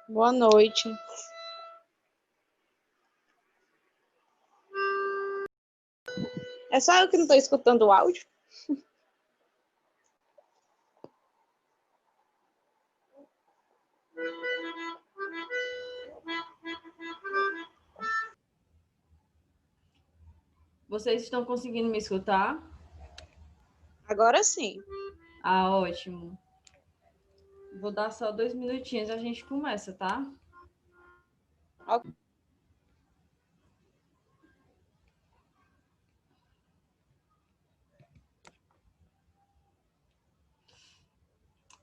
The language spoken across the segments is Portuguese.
Boa noite. É só eu que não estou escutando o áudio? Vocês estão conseguindo me escutar? Agora sim. Ah, ótimo. Vou dar só 2 minutinhos e a gente começa, tá? Ok.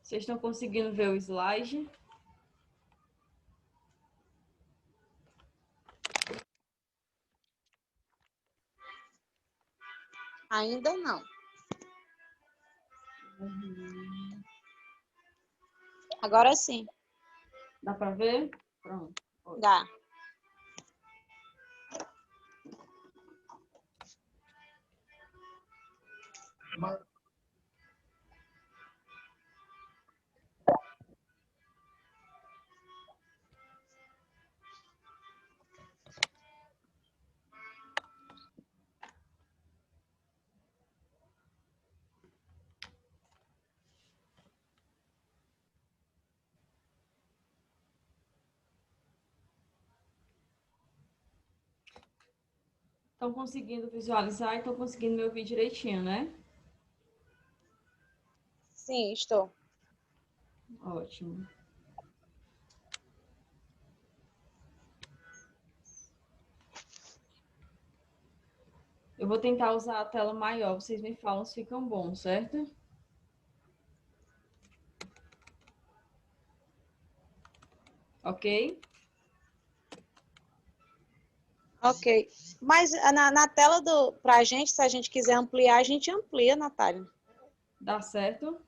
Vocês estão conseguindo ver o slide? Ainda não. Agora sim. Dá para ver? Pronto. Dá. Estão conseguindo visualizar e estão conseguindo me ouvir direitinho, né? Sim, estou. Ótimo. Eu vou tentar usar a tela maior, vocês me falam se ficam bons, certo? Ok? Ok. Mas na tela pra gente, se a gente quiser ampliar, a gente amplia, Natália. Dá certo?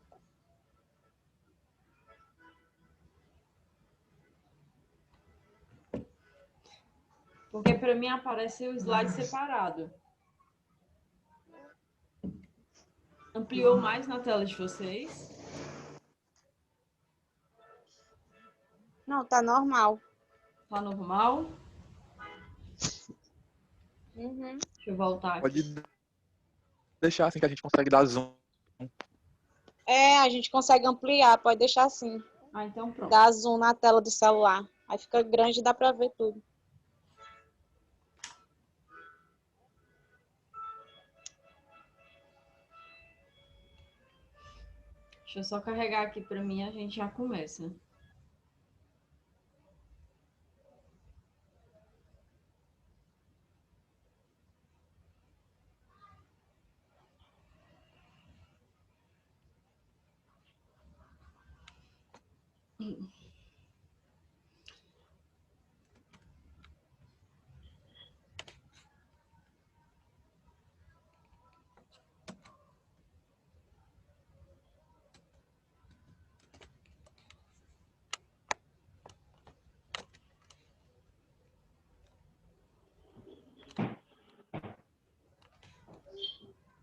Porque para mim aparece o slide separado. Ampliou mais na tela de vocês? Não, tá normal. Tá normal? Uhum. Deixa eu voltar aqui. Pode deixar assim que a gente consegue dar zoom. É, a gente consegue ampliar, pode deixar assim. Ah, então pronto. Dá zoom na tela do celular. Aí fica grande e dá pra ver tudo. Deixa eu só carregar aqui para mim e a gente já começa.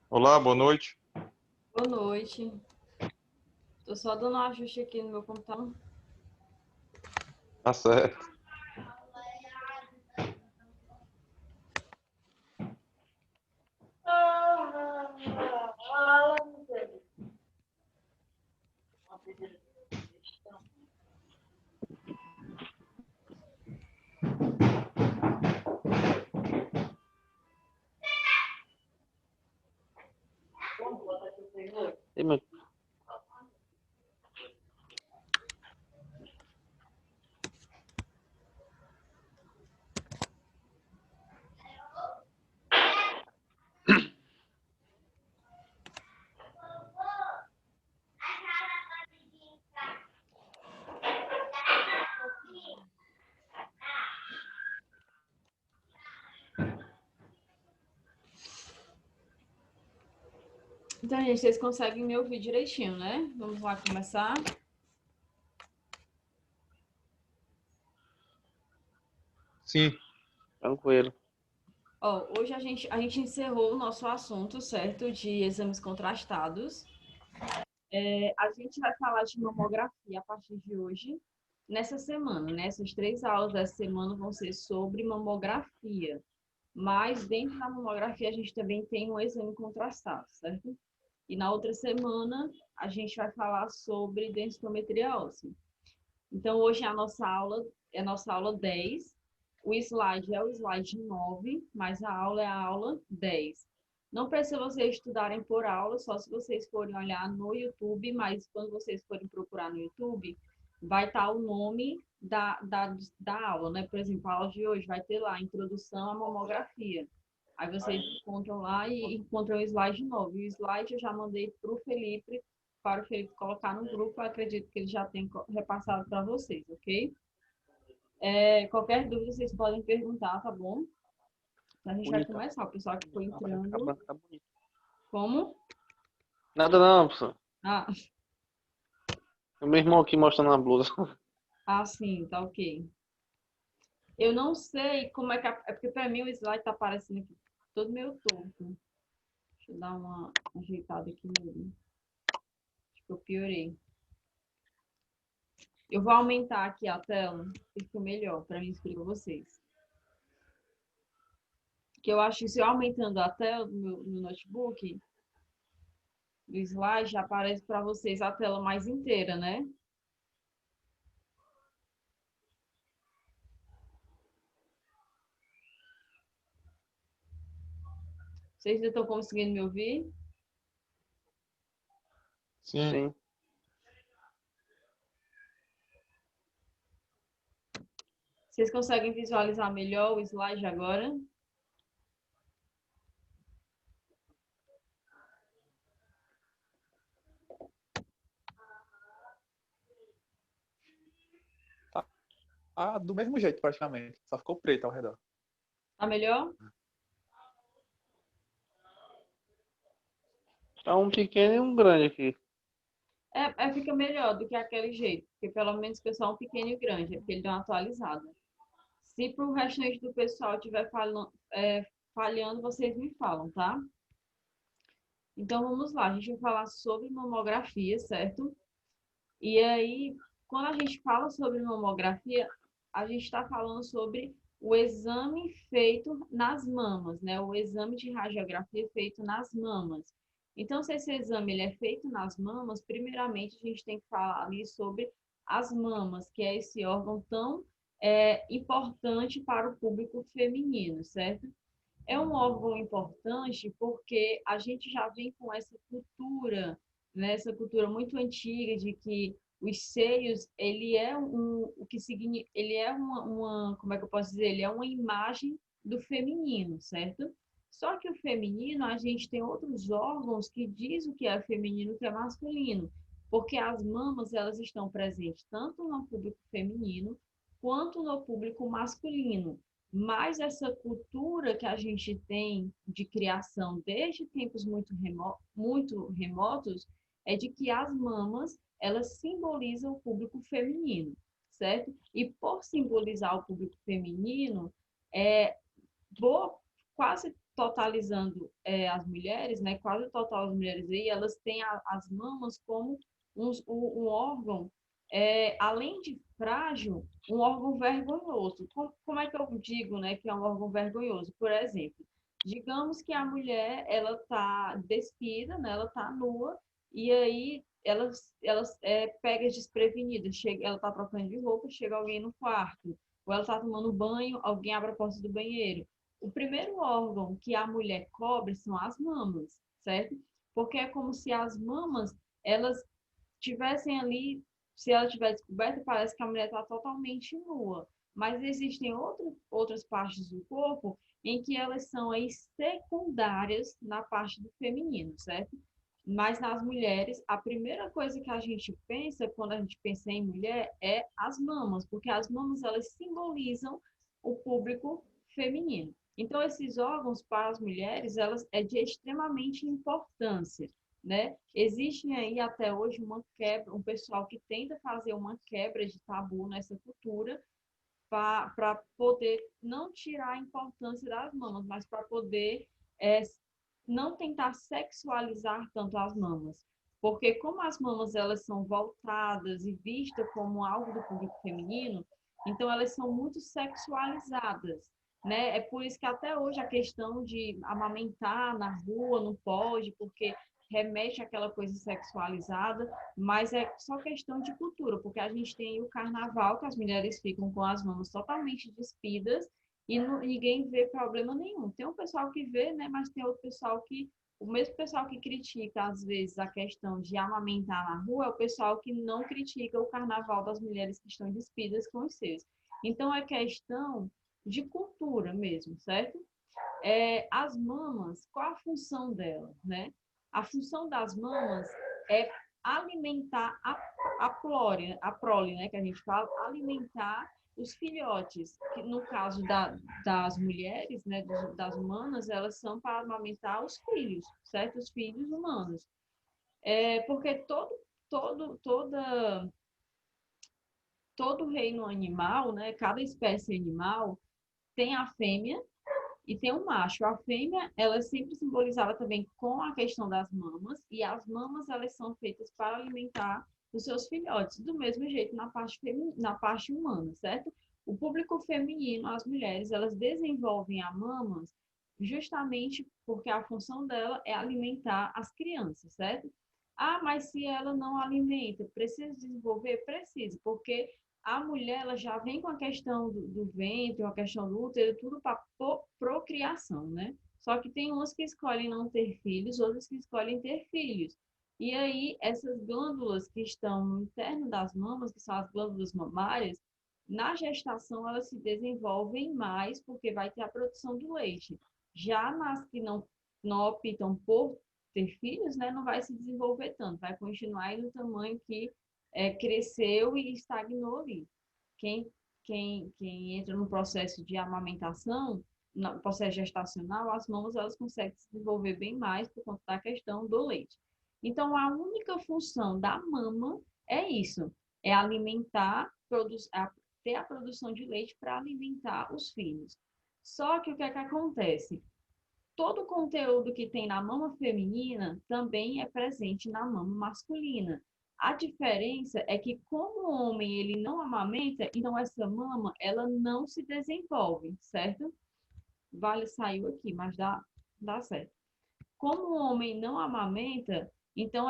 Olá, boa noite. Boa noite. Tô só dando um ajuste aqui no meu computador. Tá certo. Então, gente, vocês conseguem me ouvir direitinho, né? Vamos lá começar. Sim, tranquilo. Ó, hoje a gente encerrou o nosso assunto, certo? De exames contrastados. A gente vai falar de mamografia a partir de hoje. nessa semana, né? Essas 3 aulas dessa semana vão ser sobre mamografia. Mas dentro da mamografia a gente também tem um exame contrastado, certo? E na outra semana a gente vai falar sobre densitometria óssea. Então hoje é a nossa aula 10. O slide é o slide 9, mas a aula é a aula 10. Não precisa vocês estudarem por aula, só se vocês forem olhar no YouTube, mas quando vocês forem procurar no YouTube, vai estar o nome da aula, né? Por exemplo, a aula de hoje vai ter lá, Introdução à Mamografia. Aí vocês encontram lá e encontram o slide novo. E o slide eu já mandei para o Felipe colocar no grupo, eu acredito que ele já tem repassado para vocês, ok? Qualquer dúvida vocês podem perguntar, tá bom? A gente vai Bonita. começar, o pessoal que foi A entrando. banca tá bonita. Como? Nada não, professor. Ah, É o meu irmão aqui mostrando a blusa. sim, tá ok. Eu não sei como é que... É porque para mim o slide tá aparecendo aqui todo meio torto. Deixa eu dar uma ajeitada aqui nele. Acho que eu piorei. Eu vou aumentar aqui a tela, que fica melhor para mim explicar para vocês. Que eu acho que se eu aumentando a tela do meu notebook, do slide, já aparece para vocês a tela mais inteira, né? Vocês ainda estão conseguindo me ouvir? Sim. Vocês conseguem visualizar melhor o slide agora? Ah, do mesmo jeito, praticamente. Só ficou preto ao redor. Tá melhor? Tá um pequeno e um grande aqui. Fica melhor do que aquele jeito, porque pelo menos o pessoal é um pequeno e grande, é porque ele deu uma atualizada. Se para o restante do pessoal estiver falhando, vocês me falam, tá? Então vamos lá, a gente vai falar sobre mamografia, certo? E aí, quando a gente fala sobre mamografia, a gente está falando sobre o exame feito nas mamas, né? O exame de radiografia feito nas mamas. Então, se esse exame ele é feito nas mamas, primeiramente a gente tem que falar ali sobre as mamas, que é esse órgão tão importante para o público feminino, certo? É um órgão importante porque a gente já vem com essa cultura, né? Essa cultura muito antiga de que os seios, ele é o que significa, ele é como é que eu posso dizer? Ele é uma imagem do feminino, certo? Só que o feminino, a gente tem outros órgãos que diz o que é feminino e o que é masculino, porque as mamas, elas estão presentes tanto no público feminino quanto no público masculino. Mas essa cultura que a gente tem de criação desde tempos muito remotos é de que as mamas, elas simbolizam o público feminino, certo? E por simbolizar o público feminino, vou quase totalizando as mulheres, né? Quase total as mulheres aí, elas têm as mamas como um órgão, além de frágil, um órgão vergonhoso. Como é que eu digo, né, que é um órgão vergonhoso? Por exemplo, digamos que a mulher, ela tá despida, né, ela tá nua, e aí ela pega desprevenida, ela tá trocando de roupa, chega alguém no quarto, ou ela tá tomando banho, alguém abre a porta do banheiro. O primeiro órgão que a mulher cobre são as mamas, certo? Porque é como se as mamas, elas tivessem ali, se ela tiver descoberta, parece que a mulher está totalmente nua. Mas existem outras partes do corpo em que elas são aí secundárias na parte do feminino, certo? Mas nas mulheres, a primeira coisa que a gente pensa quando a gente pensa em mulher é as mamas, porque as mamas elas simbolizam o público feminino. Então, esses órgãos para as mulheres, elas é de extremamente importância, né? Existem aí até hoje uma quebra, um pessoal que tenta fazer uma quebra de tabu nessa cultura para poder não tirar a importância das mamas, mas para poder não tentar sexualizar tanto as mamas. Porque como as mamas elas são voltadas e vistas como algo do público feminino, então elas são muito sexualizadas, né? É por isso que até hoje a questão de amamentar na rua não pode, porque remete àquela coisa sexualizada, mas é só questão de cultura, porque a gente tem o carnaval, que as mulheres ficam com as mamas totalmente despidas e ninguém vê problema nenhum. Tem um pessoal que vê, né? Mas tem outro pessoal que o mesmo pessoal que critica, às vezes, a questão de amamentar na rua é o pessoal que não critica o carnaval das mulheres que estão despidas com os seus. Então, é questão de cultura mesmo, certo? As mamas, qual a função delas, né? A função das mamas é alimentar a prole, né? Que a gente fala, alimentar os filhotes, que no caso das mulheres, né, das humanas, elas são para amamentar os filhos, certo? Os filhos humanos. Porque todo reino animal, né, cada espécie animal tem a fêmea e tem o macho. A fêmea, ela é sempre simbolizada também com a questão das mamas, e as mamas, elas são feitas para alimentar os seus filhotes, do mesmo jeito na parte humana, certo? O público feminino, as mulheres, elas desenvolvem a mamas justamente porque a função dela é alimentar as crianças, certo? Ah, mas se ela não alimenta, precisa desenvolver? Precisa, porque a mulher ela já vem com a questão do ventre, a questão do útero, tudo para procriação, né? Só que tem umas que escolhem não ter filhos, outras que escolhem ter filhos. E aí, essas glândulas que estão no interno das mamas, que são as glândulas mamárias, na gestação elas se desenvolvem mais porque vai ter a produção do leite. Já nas que não optam por ter filhos, né, não vai se desenvolver tanto, vai continuar aí no tamanho que cresceu e estagnou ali. Quem entra no processo de amamentação, no processo gestacional, as mamas elas conseguem se desenvolver bem mais por conta da questão do leite. Então, a única função da mama é isso, é alimentar, ter a produção de leite para alimentar os filhos. Só que o que é que acontece? Todo o conteúdo que tem na mama feminina também é presente na mama masculina. A diferença é que como o homem ele não amamenta, então essa mama ela não se desenvolve, certo? Vale, saiu aqui, mas dá certo. Como o homem não amamenta, então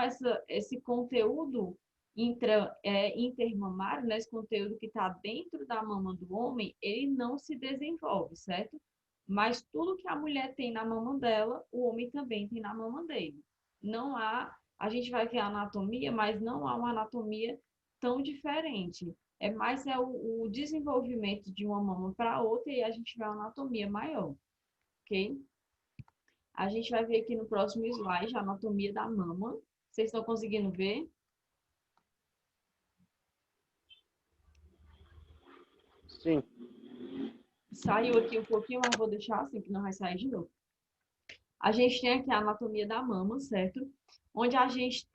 esse conteúdo intermamário, né, esse conteúdo que está dentro da mama do homem, ele não se desenvolve, certo? Mas tudo que a mulher tem na mama dela, o homem também tem na mama dele. Não há, a gente vai ver a anatomia, mas não há uma anatomia tão diferente. O desenvolvimento de uma mama para outra e a gente vê uma anatomia maior, ok? A gente vai ver aqui no próximo slide a anatomia da mama. Vocês estão conseguindo ver? Sim. Saiu aqui um pouquinho, mas vou deixar assim, que não vai sair de novo. A gente tem aqui a anatomia da mama, certo? Onde a gente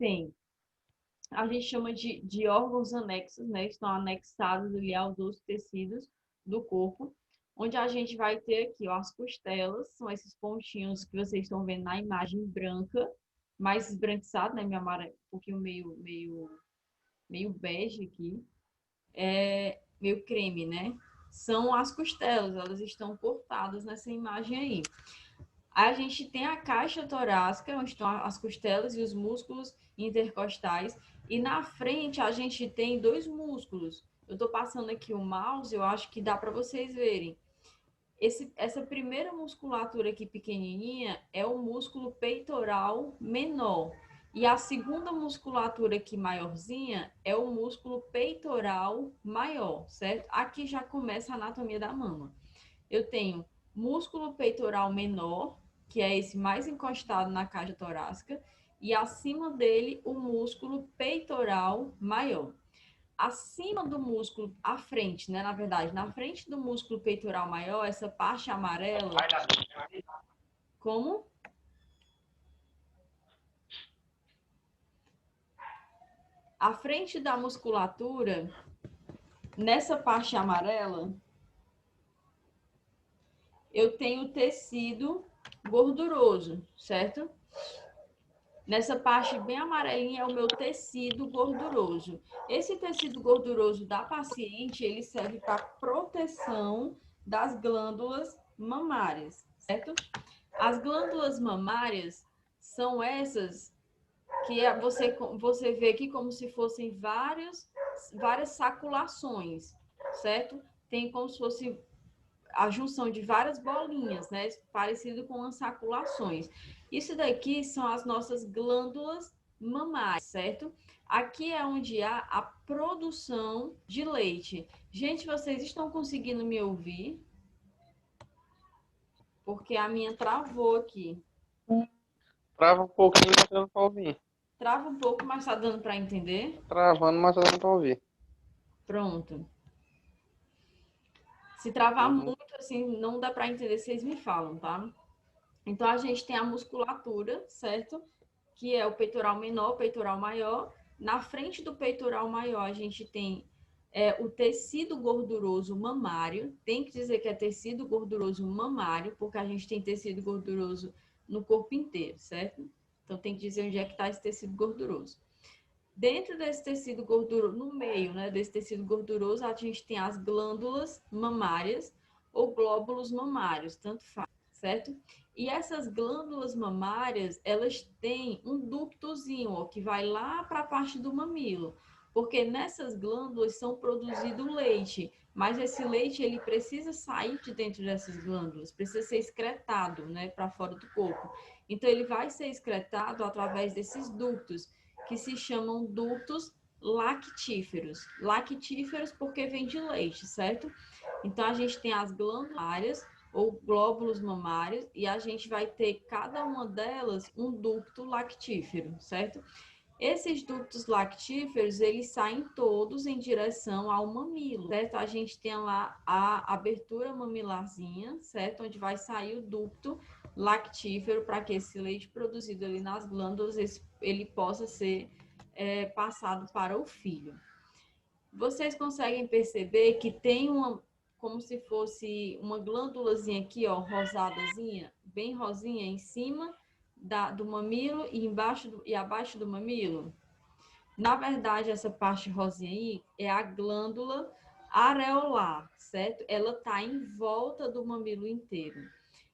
chama de órgãos anexos, né? Que estão anexados ali aos outros tecidos do corpo. Onde a gente vai ter aqui, ó, as costelas, são esses pontinhos que vocês estão vendo na imagem branca, mais esbranquiçado, né? Minha amarela, um pouquinho meio bege aqui. Meio creme, né? São as costelas, elas estão cortadas nessa imagem aí. A gente tem a caixa torácica, onde estão as costelas e os músculos intercostais. E na frente a gente tem dois músculos. Eu estou passando aqui o mouse, eu acho que dá para vocês verem. Essa primeira musculatura aqui pequenininha é o músculo peitoral menor. E a segunda musculatura aqui maiorzinha é o músculo peitoral maior, certo? Aqui já começa a anatomia da mama. Eu tenho músculo peitoral menor, que é esse mais encostado na caixa torácica, e acima dele o músculo peitoral maior. Acima do músculo, à frente, né? Na verdade, na frente do músculo peitoral maior, essa parte amarela. Como? À frente da musculatura, nessa parte amarela, eu tenho tecido gorduroso, certo? Nessa parte bem amarelinha é o meu tecido gorduroso. Esse tecido gorduroso da paciente, ele serve para proteção das glândulas mamárias, certo? As glândulas mamárias são essas que você vê aqui como se fossem várias saculações, certo? Tem como se fosse a junção de várias bolinhas, né? Parecido com as saculações. Isso daqui são as nossas glândulas mamárias, certo? Aqui é onde há a produção de leite. Gente, vocês estão conseguindo me ouvir? Porque a minha travou aqui. Trava um pouquinho, mas tá dando pra ouvir. Trava um pouco, mas tá dando para entender? Travando, mas tá dando pra ouvir. Pronto. Se travar Uhum. muito, assim, não dá para entender, vocês me falam, tá? Então, a gente tem a musculatura, certo? Que é o peitoral menor, o peitoral maior. Na frente do peitoral maior, a gente tem o tecido gorduroso mamário. Tem que dizer que é tecido gorduroso mamário, porque a gente tem tecido gorduroso no corpo inteiro, certo? Então, tem que dizer onde é que está esse tecido gorduroso. Dentro desse tecido gorduroso, no meio, né, desse tecido gorduroso, a gente tem as glândulas mamárias ou glóbulos mamários, tanto faz, certo? E essas glândulas mamárias, elas têm um ductozinho, ó, que vai lá para a parte do mamilo, porque nessas glândulas são produzido leite, mas esse leite ele precisa sair de dentro dessas glândulas, precisa ser excretado, né, para fora do corpo. Então ele vai ser excretado através desses ductos, que se chamam ductos lactíferos. Lactíferos porque vem de leite, certo? Então, a gente tem as glândulas ou glóbulos mamários e a gente vai ter cada uma delas um ducto lactífero, certo? Esses ductos lactíferos, eles saem todos em direção ao mamilo, certo? A gente tem lá a abertura mamilarzinha, certo? Onde vai sair o ducto lactífero para que esse leite produzido ali nas glândulas, ele possa ser passado para o filho. Vocês conseguem perceber que tem uma, como se fosse uma glândulazinha aqui, ó, rosadazinha, bem rosinha, em cima do mamilo e embaixo e abaixo do mamilo? Na verdade, essa parte rosinha aí é a glândula areolar, certo? Ela tá em volta do mamilo inteiro.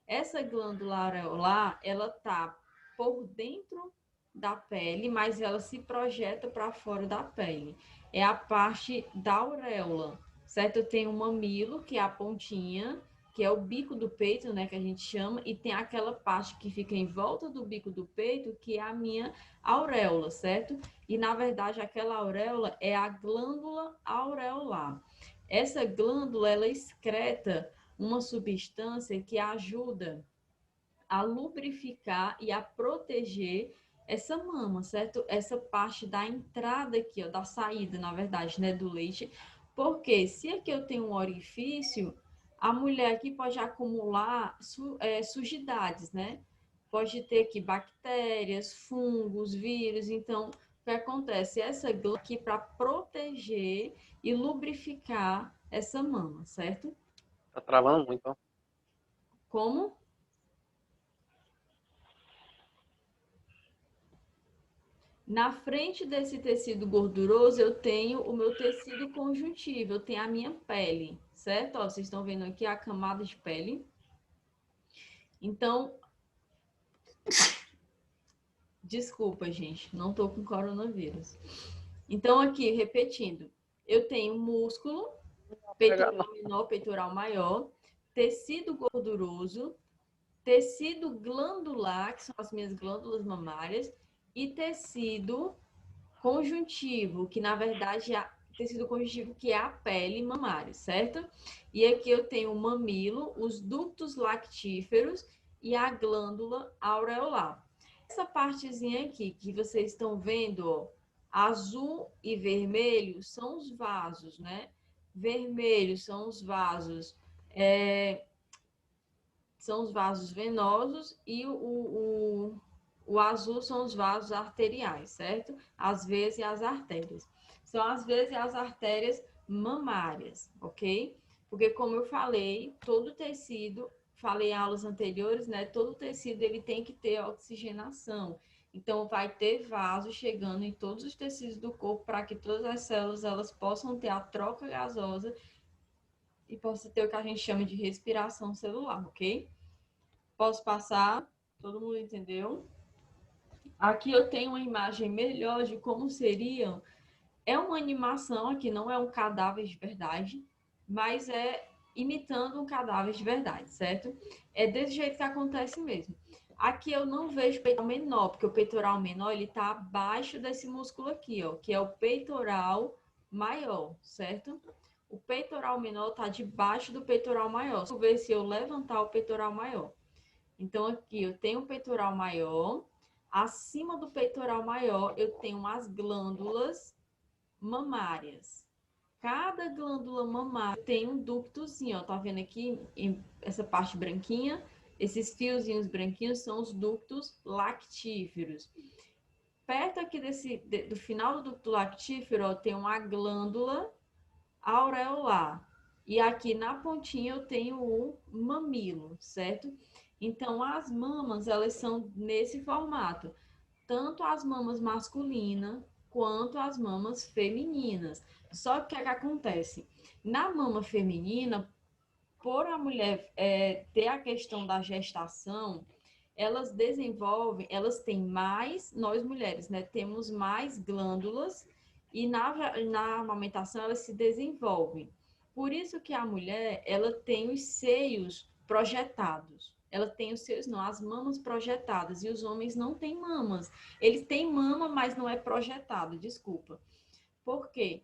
Essa glândula areolar, ela tá por dentro da pele, mas ela se projeta para fora da pele. É a parte da auréola, certo? Tem o mamilo, que é a pontinha, que é o bico do peito, né, que a gente chama, e tem aquela parte que fica em volta do bico do peito, que é a minha auréola, certo? E, na verdade, aquela auréola é a glândula aureolar. Essa glândula, ela excreta uma substância que ajuda a lubrificar e a proteger essa mama, certo? Essa parte da entrada aqui, ó, da saída, na verdade, né, do leite. Porque se aqui eu tenho um orifício, a mulher aqui pode acumular sujidades, né? Pode ter aqui bactérias, fungos, vírus. Então, o que acontece? Essa glândula aqui para proteger e lubrificar essa mama, certo? Tá travando muito, ó. Como? Na frente desse tecido gorduroso, eu tenho o meu tecido conjuntivo, eu tenho a minha pele, certo? Ó, vocês estão vendo aqui a camada de pele. Então, desculpa, gente, não tô com coronavírus. Então, aqui, repetindo, eu tenho músculo, peitoral menor, peitoral maior, tecido gorduroso, tecido glandular, que são as minhas glândulas mamárias, e tecido conjuntivo, que na verdade é tecido conjuntivo, que é a pele mamária, certo? E aqui eu tenho o mamilo, os ductos lactíferos e a glândula aureolar. Essa partezinha aqui que vocês estão vendo, ó, azul e vermelho são os vasos, né? Vermelho são os vasos, venosos e o azul são os vasos arteriais, certo? As veias e as artérias. São as veias e as artérias mamárias, ok? Porque, como eu falei, todo tecido, falei em aulas anteriores, né? Todo tecido ele tem que ter oxigenação. Então, vai ter vaso chegando em todos os tecidos do corpo para que todas as células elas possam ter a troca gasosa e possa ter o que a gente chama de respiração celular, ok? Posso passar? Todo mundo entendeu? Aqui eu tenho uma imagem melhor de como seriam. É uma animação aqui, não é um cadáver de verdade, mas é imitando um cadáver de verdade, certo? É desse jeito que acontece mesmo. Aqui eu não vejo peitoral menor, porque o peitoral menor ele está abaixo desse músculo aqui, ó, que é o peitoral maior, certo? O peitoral menor está debaixo do peitoral maior. Vou ver se eu levantar o peitoral maior. Então, aqui eu tenho o peitoral maior. Acima do peitoral maior, eu tenho as glândulas mamárias. Cada glândula mamária tem um ductozinho, ó. Tá vendo aqui essa parte branquinha? Esses fiozinhos branquinhos são os ductos lactíferos. Perto aqui do final do ducto lactífero, ó, tem uma glândula aureolar. E aqui na pontinha eu tenho o mamilo, certo? Então, as mamas, elas são nesse formato. Tanto as mamas masculinas quanto as mamas femininas. Só que o que acontece? Na mama feminina, por a mulher ter a questão da gestação, elas desenvolvem, elas têm mais, nós mulheres, né, temos mais glândulas e na amamentação elas se desenvolvem. Por isso que a mulher, ela tem os seios projetados. Ela tem os seios, não, as mamas projetadas. E os homens não têm mamas. Eles têm mama, mas não é projetado, desculpa. Por quê?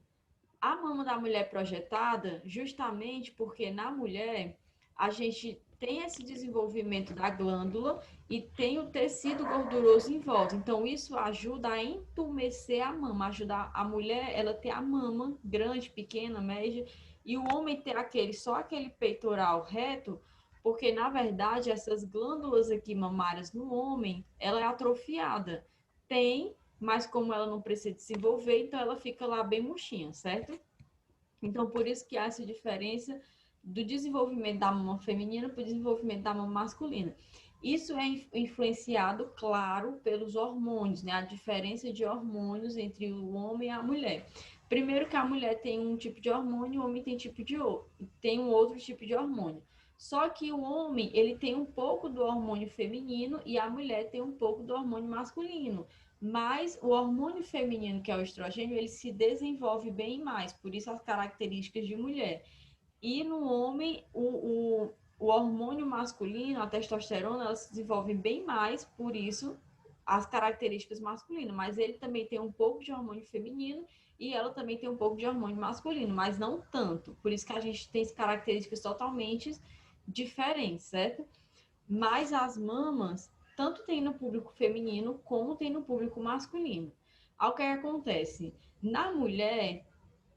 A mama da mulher projetada, justamente porque na mulher a gente tem esse desenvolvimento da glândula e tem o tecido gorduroso em volta. Então, isso ajuda a entumecer a mama, ajuda a mulher, ela ter a mama grande, pequena, média, e o homem ter só aquele peitoral reto, porque, na verdade, essas glândulas aqui mamárias no homem, ela é atrofiada. Tem, mas como ela não precisa desenvolver, então ela fica lá bem murchinha, certo? Então, por isso que há essa diferença do desenvolvimento da mama feminina para o desenvolvimento da mama masculina. Isso é influenciado, claro, pelos hormônios, né? A diferença de hormônios entre o homem e a mulher. Primeiro que a mulher tem um tipo de hormônio, o homem tem um outro tipo de hormônio. Só que o homem, ele tem um pouco do hormônio feminino e a mulher tem um pouco do hormônio masculino. Mas o hormônio feminino, que é o estrogênio, ele se desenvolve bem mais, por isso as características de mulher. E no homem, o hormônio masculino, a testosterona, ela se desenvolve bem mais, por isso as características masculinas. Mas ele também tem um pouco de hormônio feminino e ela também tem um pouco de hormônio masculino, mas não tanto. Por isso que a gente tem características totalmente diferentes, certo? Mas as mamas, tanto tem no público feminino, como tem no público masculino. Ao que acontece? Na mulher,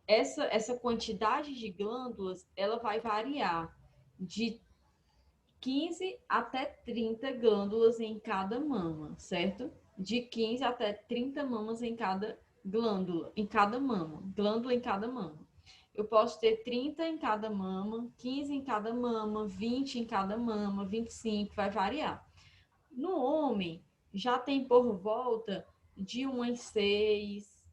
essa quantidade de glândulas, ela vai variar de 15 até 30 glândulas em cada mama, certo? De 15 até 30 mamas em cada glândula em cada mama. Eu posso ter 30 em cada mama, 15 em cada mama, 20 em cada mama, 25, vai variar. No homem, já tem por volta de umas 6,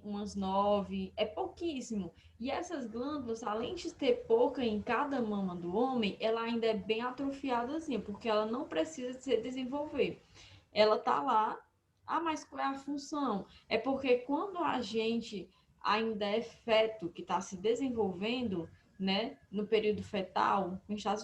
umas 9, é pouquíssimo. E essas glândulas, além de ter pouca em cada mama do homem, ela ainda é bem atrofiadazinha, porque ela não precisa se desenvolver. Ela tá lá, mas qual é a função? É porque quando a gente ainda é feto que está se desenvolvendo, né, no período fetal, está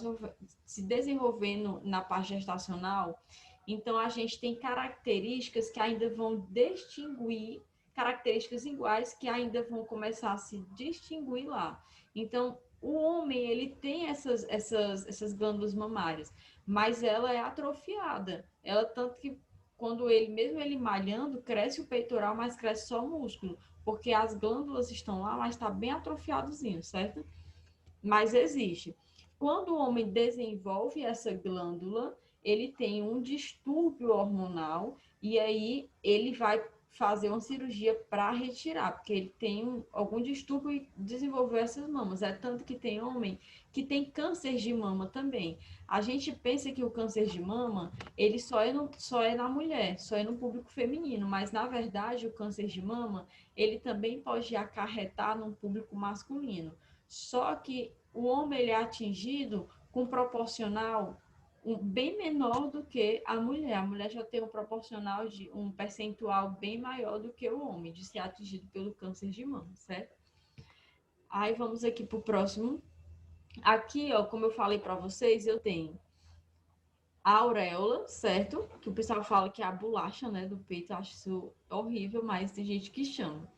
se desenvolvendo na parte gestacional, então a gente tem características que ainda vão distinguir, características iguais que ainda vão começar a se distinguir lá. Então, o homem, ele tem essas glândulas mamárias, mas ela é atrofiada. Ela, tanto que quando mesmo ele malhando, cresce o peitoral, mas cresce só o músculo, porque as glândulas estão lá, mas está bem atrofiadozinho, certo? Mas existe. Quando o homem desenvolve essa glândula, ele tem um distúrbio hormonal e aí ele vai fazer uma cirurgia para retirar, porque ele tem algum distúrbio e desenvolveu essas mamas. É tanto que tem homem que tem câncer de mama também. A gente pensa que o câncer de mama, ele só é na mulher, só é no público feminino, mas na verdade o câncer de mama, ele também pode acarretar no público masculino. Só que o homem ele é atingido com proporcional bem menor do que a mulher. A mulher já tem um proporcional de um percentual bem maior do que o homem de ser atingido pelo câncer de mama, certo? Aí vamos aqui para o próximo. Aqui, ó, como eu falei para vocês, eu tenho a auréola, certo? Que o pessoal fala que é a bolacha, né, do peito. Eu acho isso horrível, mas tem gente que chama,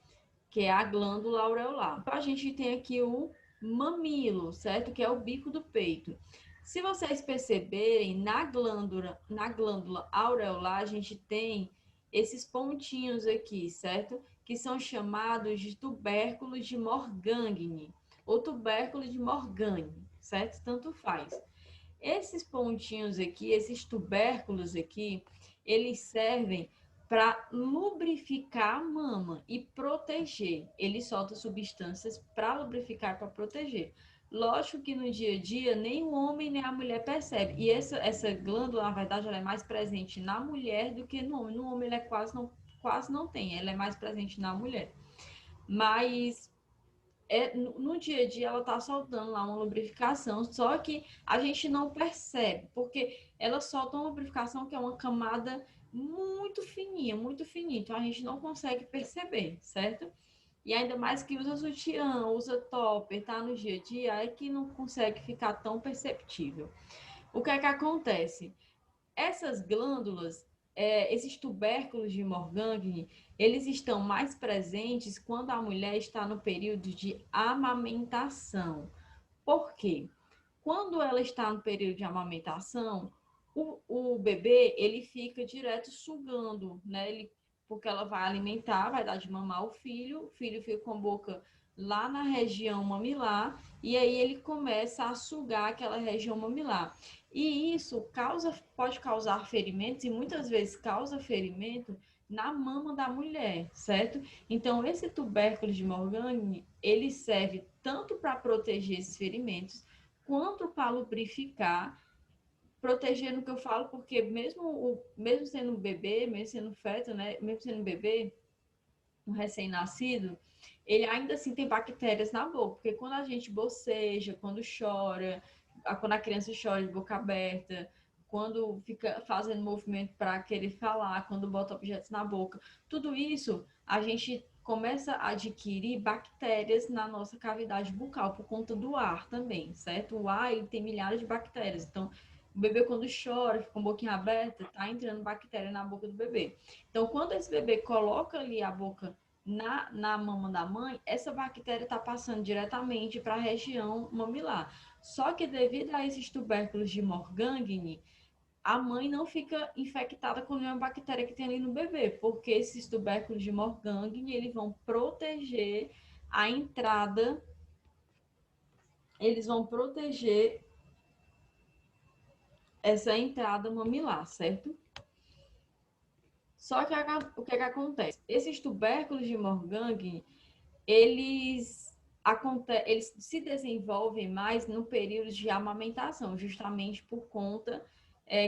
que é a glândula aureolar. Então, a gente tem aqui o mamilo, certo? Que é o bico do peito. Se vocês perceberem, na glândula aureolar, a gente tem esses pontinhos aqui, certo? Que são chamados de tubérculos de Morgagni, ou tubérculo de Morgane, certo? Tanto faz. Esses pontinhos aqui, esses tubérculos aqui, eles servem para lubrificar a mama e proteger. Ele solta substâncias para lubrificar e para proteger. Lógico que no dia a dia nem o homem nem a mulher percebe. E essa glândula, na verdade, ela é mais presente na mulher do que no homem. No homem ela quase não tem, ela é mais presente na mulher. Mas no dia a dia ela está soltando lá uma lubrificação, só que a gente não percebe, porque ela solta uma lubrificação que é uma camada muito fininha, então a gente não consegue perceber, certo? E ainda mais que usa sutiã, usa topper, tá no dia a dia, é que não consegue ficar tão perceptível. O que é que acontece? Essas glândulas, esses tubérculos de Morgagni, eles estão mais presentes quando a mulher está no período de amamentação. Por quê? Quando ela está no período de amamentação, o bebê, ele fica direto sugando, né? Porque ela vai alimentar, vai dar de mamar o filho fica com a boca lá na região mamilar, e aí ele começa a sugar aquela região mamilar. E isso pode causar ferimentos, e muitas vezes causa ferimento na mama da mulher, certo? Então, esse tubérculo de Morgagni, ele serve tanto para proteger esses ferimentos, quanto para lubrificar, protegendo o que eu falo, porque mesmo sendo um bebê, mesmo sendo feto, né? Mesmo sendo um bebê, um recém-nascido, ele ainda assim tem bactérias na boca, porque quando a gente boceja, quando chora, quando a criança chora de boca aberta, quando fica fazendo movimento para querer falar, quando bota objetos na boca, tudo isso a gente começa a adquirir bactérias na nossa cavidade bucal por conta do ar também, certo? O ar, ele tem milhares de bactérias, então o bebê quando chora, fica com a boquinha aberta, tá entrando bactéria na boca do bebê. Então, quando esse bebê coloca ali a boca na mama da mãe, essa bactéria está passando diretamente para a região mamilar. Só que devido a esses tubérculos de Morgagni, a mãe não fica infectada com nenhuma bactéria que tem ali no bebê, porque esses tubérculos de Morgagni, eles vão proteger a entrada, eles vão proteger essa entrada mamilar, certo? Só que o que acontece? Esses tubérculos de Morgagni, eles se desenvolvem mais no período de amamentação, justamente por conta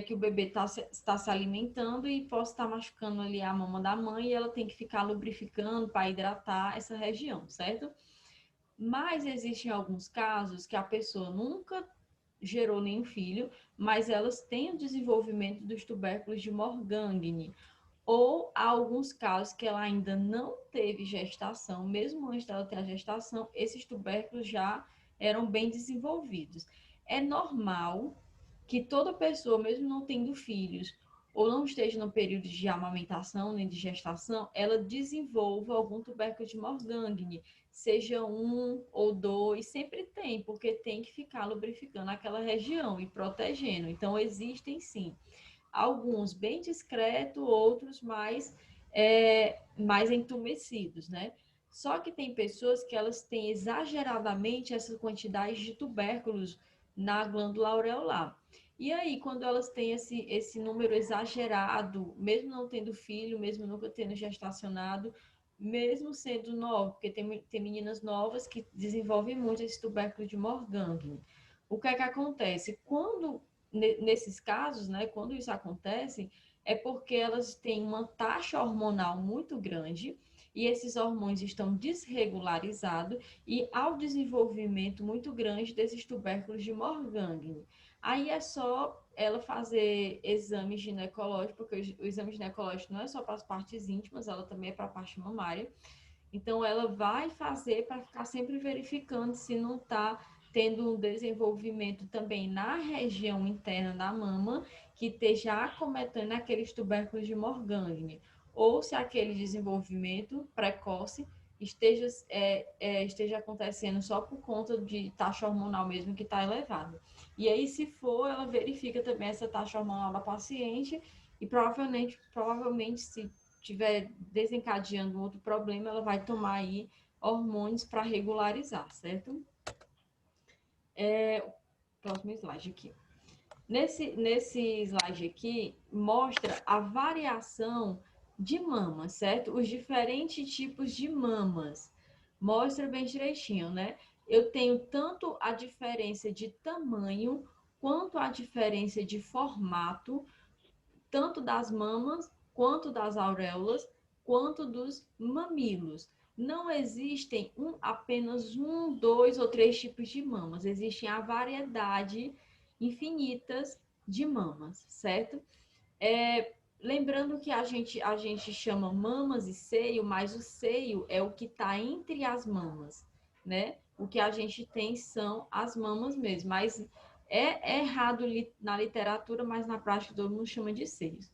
que o bebê está se alimentando e possa estar machucando ali a mama da mãe e ela tem que ficar lubrificando para hidratar essa região, certo? Mas existem alguns casos que a pessoa nunca gerou nenhum filho, mas elas têm o desenvolvimento dos tubérculos de Morgagni. Ou há alguns casos que ela ainda não teve gestação, mesmo antes dela ter a gestação, esses tubérculos já eram bem desenvolvidos. É normal que toda pessoa, mesmo não tendo filhos, ou não esteja no período de amamentação nem de gestação, ela desenvolva algum tubérculo de Morgagni, seja um ou dois, sempre tem, porque tem que ficar lubrificando aquela região e protegendo. Então, existem sim. Alguns bem discretos, outros mais entumecidos, né? Só que tem pessoas que elas têm exageradamente essa quantidade de tubérculos na glândula aureolar. E aí, quando elas têm esse número exagerado, mesmo não tendo filho, mesmo nunca tendo gestacionado, mesmo sendo novo, porque tem meninas novas que desenvolvem muito esse tubérculo de Morgangni. O que é que acontece? Nesses casos, né, quando isso acontece, é porque elas têm uma taxa hormonal muito grande e esses hormônios estão desregularizados e ao desenvolvimento muito grande desses tubérculos de Morgangni. Aí é só ela fazer exame ginecológico, porque o exame ginecológico não é só para as partes íntimas, ela também é para a parte mamária. Então, ela vai fazer para ficar sempre verificando se não está tendo um desenvolvimento também na região interna da mama que esteja acometendo aqueles tubérculos de Morgangni, ou se aquele desenvolvimento precoce esteja acontecendo só por conta de taxa hormonal mesmo que está elevada. E aí, se for, ela verifica também essa taxa hormonal da paciente e provavelmente se tiver desencadeando outro problema, ela vai tomar aí hormônios para regularizar, certo? Próximo slide aqui. Nesse slide aqui, mostra a variação de mamas, certo? Os diferentes tipos de mamas. Mostra bem direitinho, né? Eu tenho tanto a diferença de tamanho, quanto a diferença de formato, tanto das mamas, quanto das auréolas, quanto dos mamilos. Não existem apenas um, dois ou três tipos de mamas. Existem a variedade infinitas de mamas, certo? Lembrando que a gente chama mamas e seio, mas o seio é o que está entre as mamas, né? O que a gente tem são as mamas mesmo, mas é errado na literatura, mas na prática todo mundo chama de seios.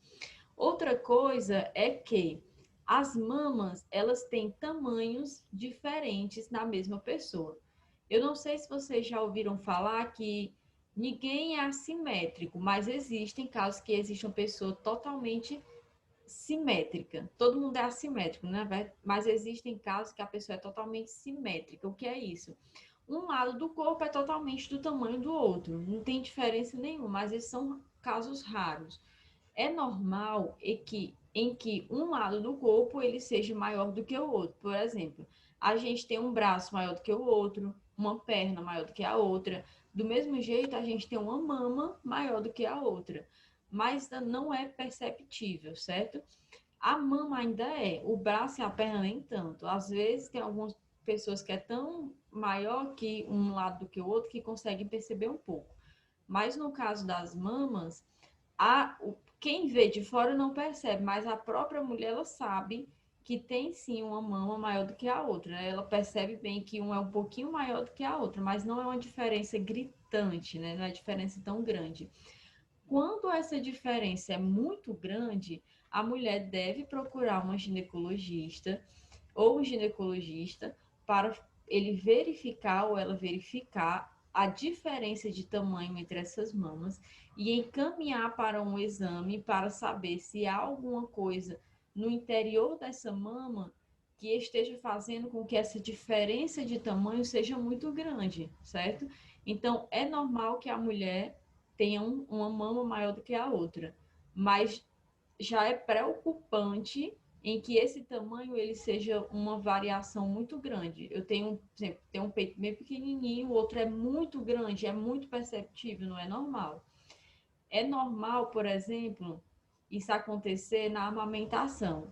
Outra coisa é que as mamas, elas têm tamanhos diferentes na mesma pessoa. Eu não sei se vocês já ouviram falar que ninguém é assimétrico, mas existem casos que existe uma pessoa totalmente simétrica. Todo mundo é assimétrico, né? Mas existem casos que a pessoa é totalmente simétrica. O que é isso? Um lado do corpo é totalmente do tamanho do outro. Não tem diferença nenhuma, mas esses são casos raros. É normal em que um lado do corpo ele seja maior do que o outro. Por exemplo, a gente tem um braço maior do que o outro, uma perna maior do que a outra. Do mesmo jeito, a gente tem uma mama maior do que a outra. Mas não é perceptível, certo? A mama ainda é, o braço e a perna nem tanto. Às vezes tem algumas pessoas que é tão maior que um lado do que o outro que conseguem perceber um pouco. Mas no caso das mamas, quem vê de fora não percebe, mas a própria mulher ela sabe que tem sim uma mama maior do que a outra, né? Ela percebe bem que uma é um pouquinho maior do que a outra, mas não é uma diferença gritante, né? Não é diferença tão grande. Quando essa diferença é muito grande, a mulher deve procurar uma ginecologista ou um ginecologista para ele verificar ou ela verificar a diferença de tamanho entre essas mamas e encaminhar para um exame para saber se há alguma coisa no interior dessa mama que esteja fazendo com que essa diferença de tamanho seja muito grande, certo? Então, é normal que a mulher tenha uma mama maior do que a outra, mas já é preocupante em que esse tamanho ele seja uma variação muito grande. Eu tenho, por exemplo, tenho um peito bem pequenininho, o outro é muito grande, é muito perceptível, não é normal. É normal, por exemplo, isso acontecer na amamentação,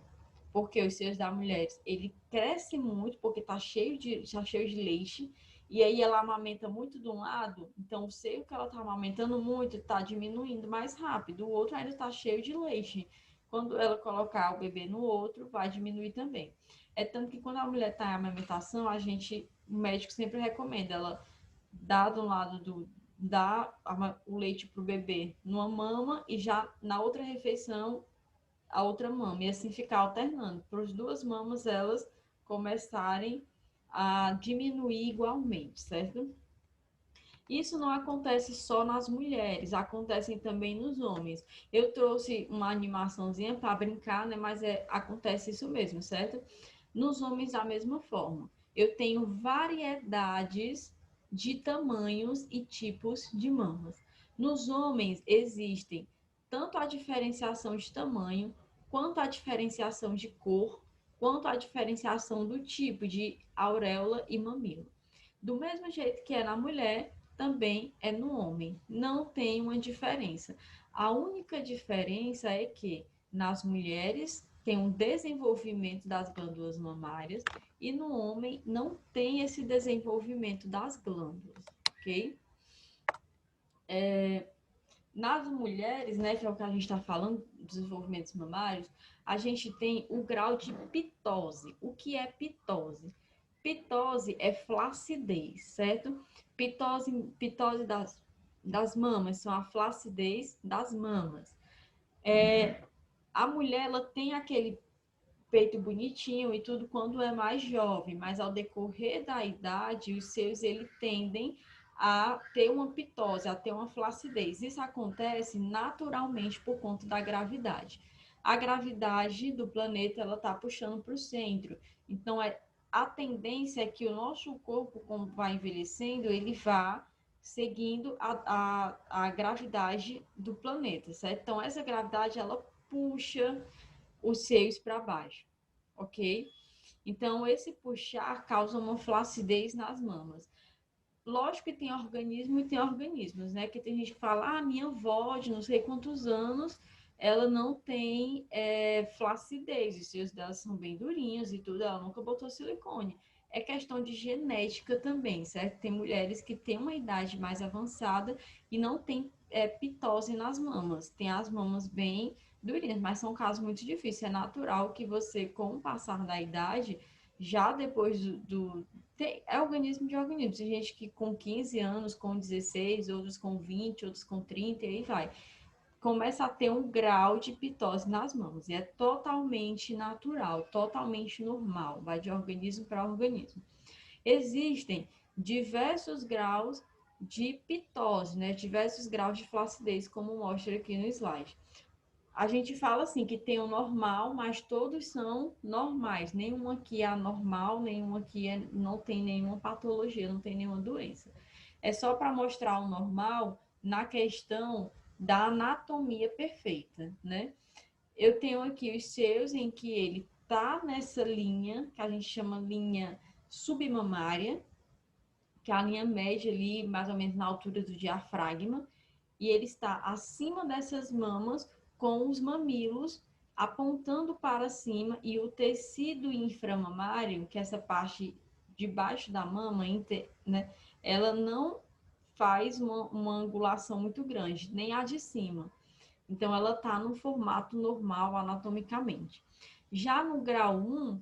porque os seios da mulher, ele cresce muito porque tá cheio de leite, e aí ela amamenta muito de um lado, então o seio que ela tá amamentando muito tá diminuindo mais rápido, o outro ainda tá cheio de leite. Quando ela colocar o bebê no outro, vai diminuir também. É tanto que quando a mulher está em amamentação, o médico sempre recomenda ela dar do lado o leite para o bebê numa mama e já na outra refeição a outra mama, e assim ficar alternando, para as duas mamas elas começarem a diminuir igualmente, certo? Isso não acontece só nas mulheres, acontecem também nos homens. Eu trouxe uma animaçãozinha para brincar, né? Mas acontece isso mesmo, certo? Nos homens, da mesma forma. Eu tenho variedades de tamanhos e tipos de mamas. Nos homens existem tanto a diferenciação de tamanho, quanto a diferenciação de cor, quanto a diferenciação do tipo de auréola e mamilo. Do mesmo jeito que é na mulher, também é no homem. Não tem uma diferença. A única diferença é que nas mulheres tem um desenvolvimento das glândulas mamárias e no homem não tem esse desenvolvimento das glândulas, ok? Nas mulheres, né, que é o que a gente está falando, desenvolvimentos mamários, a gente tem o grau de pitose. O que é pitose? Pitose é flacidez, certo? Pitose das mamas, são a flacidez das mamas. A mulher, ela tem aquele peito bonitinho e tudo quando é mais jovem, mas ao decorrer da idade, os seios, ele tendem a ter uma pitose, a ter uma flacidez. Isso acontece naturalmente por conta da gravidade. A gravidade do planeta, ela está puxando para o centro. Então, a tendência é que o nosso corpo, como vai envelhecendo, ele vá seguindo a gravidade do planeta, certo? Então, essa gravidade, ela puxa os seios para baixo, ok? Então, esse puxar causa uma flacidez nas mamas. Lógico que tem organismo e tem organismos, né? Que tem gente que fala, minha avó de não sei quantos anos, ela não tem flacidez, os seios dela são bem durinhos e tudo, ela nunca botou silicone. É questão de genética também, certo? Tem mulheres que têm uma idade mais avançada e não tem pitose nas mamas, tem as mamas bem durinhas, mas são casos muito difíceis. É natural que você, com o passar da idade, já depois é organismo de organismo. Tem gente que com 15 anos, com 16, outros com 20, outros com 30, e aí vai. Começa a ter um grau de pitose nas mãos. E é totalmente natural, totalmente normal. Vai de organismo para organismo. Existem diversos graus de pitose, né? Diversos graus de flacidez, como mostra aqui no slide. A gente fala assim que tem o normal, mas todos são normais. Nenhum aqui é anormal, nenhum aqui não tem nenhuma patologia, não tem nenhuma doença. É só para mostrar o normal na questão da anatomia perfeita, né? Eu tenho aqui os seios em que ele tá nessa linha, que a gente chama linha submamária, que é a linha média ali, mais ou menos na altura do diafragma, e ele está acima dessas mamas com os mamilos apontando para cima e o tecido inframamário, que é essa parte de baixo da mama, né, ela não faz uma angulação muito grande, nem a de cima. Então, ela está no formato normal anatomicamente. Já no grau 1,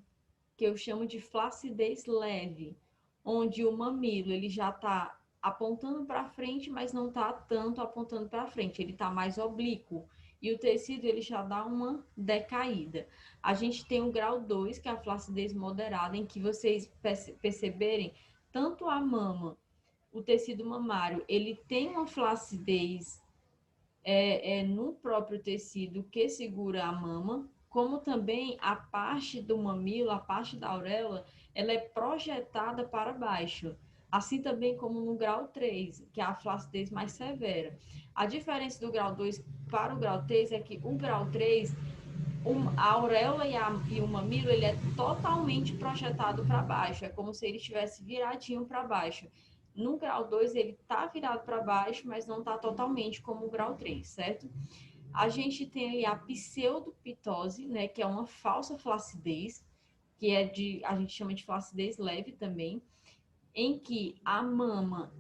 que eu chamo de flacidez leve, onde o mamilo ele já está apontando para frente, mas não está tanto apontando para frente, ele está mais oblíquo. E o tecido ele já dá uma decaída. A gente tem o grau 2, que é a flacidez moderada, em que vocês perceberem, tanto a mama, o tecido mamário, ele tem uma flacidez no próprio tecido que segura a mama, como também a parte do mamilo, a parte da auréola, ela é projetada para baixo. Assim também como no grau 3, que é a flacidez mais severa. A diferença do grau 2 para o grau 3 é que o grau 3, a auréola e o mamilo, ele é totalmente projetado para baixo. É como se ele estivesse viradinho para baixo. No grau 2, ele está virado para baixo, mas não está totalmente como o grau 3, certo? A gente tem aí a pseudopitose, né, que é uma falsa flacidez, que a gente chama de flacidez leve também, em que a mama,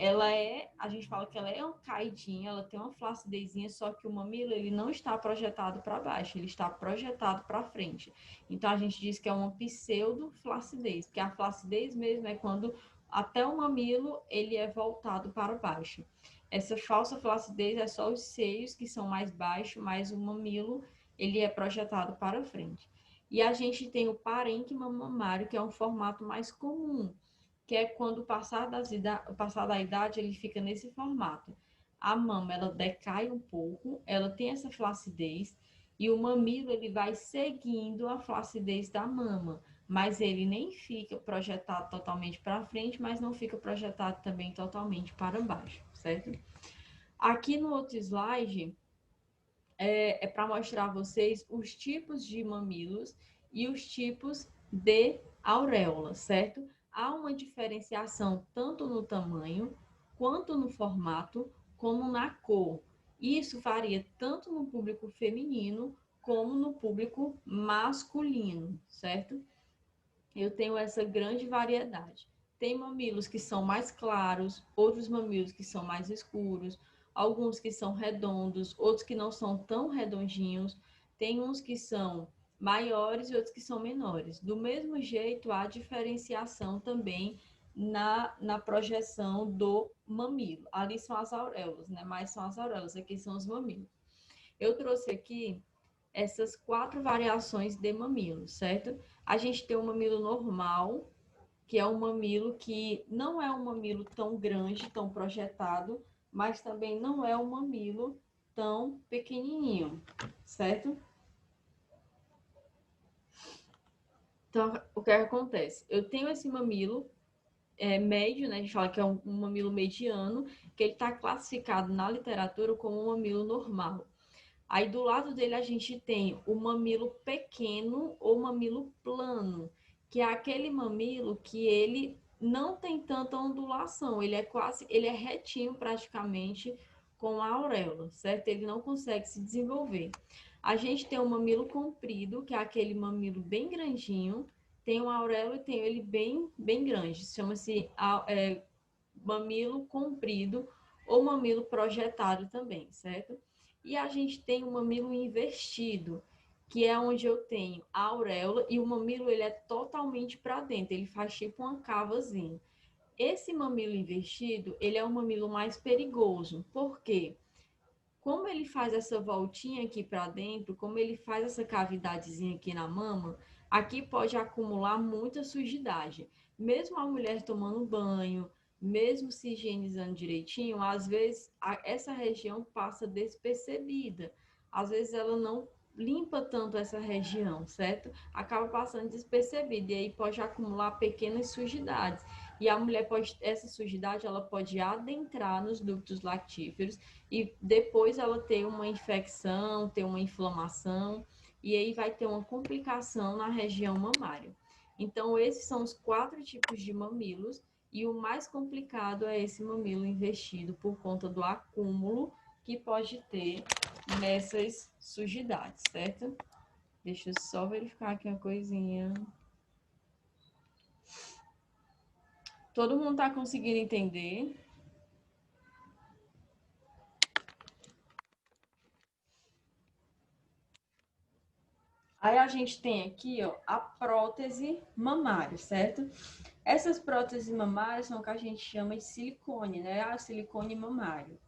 a gente fala que ela é uma caidinha, ela tem uma flacidezinha, só que o mamilo, ele não está projetado para baixo, ele está projetado para frente. Então, a gente diz que é uma pseudo-flacidez, porque a flacidez mesmo é quando até o mamilo, ele é voltado para baixo. Essa falsa flacidez é só os seios, que são mais baixos, mas o mamilo, ele é projetado para frente. E a gente tem o parênquima mamário, que é um formato mais comum, que é quando o passar da idade ele fica nesse formato. A mama ela decai um pouco, ela tem essa flacidez e o mamilo ele vai seguindo a flacidez da mama, mas ele nem fica projetado totalmente para frente, mas não fica projetado também totalmente para baixo, certo? Aqui no outro slide é para mostrar a vocês os tipos de mamilos e os tipos de auréola, certo? Há uma diferenciação tanto no tamanho, quanto no formato, como na cor. Isso varia tanto no público feminino como no público masculino, certo? Eu tenho essa grande variedade. Tem mamilos que são mais claros, outros mamilos que são mais escuros, alguns que são redondos, outros que não são tão redondinhos, tem uns que são maiores e outros que são menores. Do mesmo jeito, há diferenciação também na projeção do mamilo. Ali são as auréolas, né? Mas são as auréolas, aqui são os mamilos. Eu trouxe aqui essas 4 variações de mamilo, certo? A gente tem o mamilo normal, que é um mamilo que não é um mamilo tão grande, tão projetado, mas também não é um mamilo tão pequenininho, certo? Então, o que acontece? Eu tenho esse mamilo médio, né? A gente fala que é um mamilo mediano, que ele está classificado na literatura como um mamilo normal. Aí do lado dele a gente tem o mamilo pequeno ou mamilo plano, que é aquele mamilo que ele não tem tanta ondulação, ele é retinho praticamente com a auréola, certo? Ele não consegue se desenvolver. A gente tem o mamilo comprido, que é aquele mamilo bem grandinho, tem uma auréola e tem ele bem grande, chama-se mamilo comprido ou mamilo projetado também, certo? E a gente tem o mamilo invertido, que é onde eu tenho a auréola e o mamilo ele é totalmente para dentro, ele faz tipo uma cavazinha. Esse mamilo invertido, ele é um mamilo mais perigoso. Por quê? Como ele faz essa voltinha aqui para dentro, como ele faz essa cavidadezinha aqui na mama, aqui pode acumular muita sujidade. Mesmo a mulher tomando banho, mesmo se higienizando direitinho, às vezes essa região passa despercebida. Às vezes ela não limpa tanto essa região, certo? Acaba passando despercebida e aí pode acumular pequenas sujidades. E a mulher pode, essa sujidade, ela pode adentrar nos ductos lactíferos e depois ela ter uma infecção, ter uma inflamação, e aí vai ter uma complicação na região mamária. Então, esses são os 4 tipos de mamilos, e o mais complicado é esse mamilo investido por conta do acúmulo que pode ter nessas sujidades, certo? Deixa eu só verificar aqui uma coisinha. Todo mundo está conseguindo entender? Aí a gente tem aqui, ó, a prótese mamária, certo? Essas próteses mamárias são o que a gente chama de silicone, né? A silicone mamário.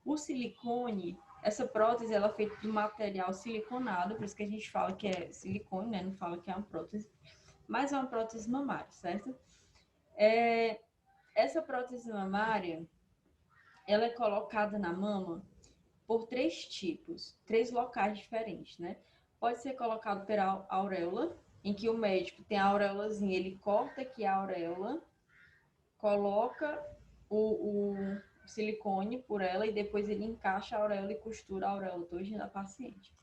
O silicone, essa prótese, ela é feita de material siliconado, por isso que a gente fala que é silicone, né? Não fala que é uma prótese, mas é uma prótese mamária, certo? Essa prótese mamária, ela é colocada na mama por 3 tipos, 3 locais diferentes, né? Pode ser colocado pela auréola, em que o médico tem a auréolazinha, ele corta aqui a auréola, coloca o silicone por ela e depois ele encaixa a auréola e costura a auréola todinha da paciente.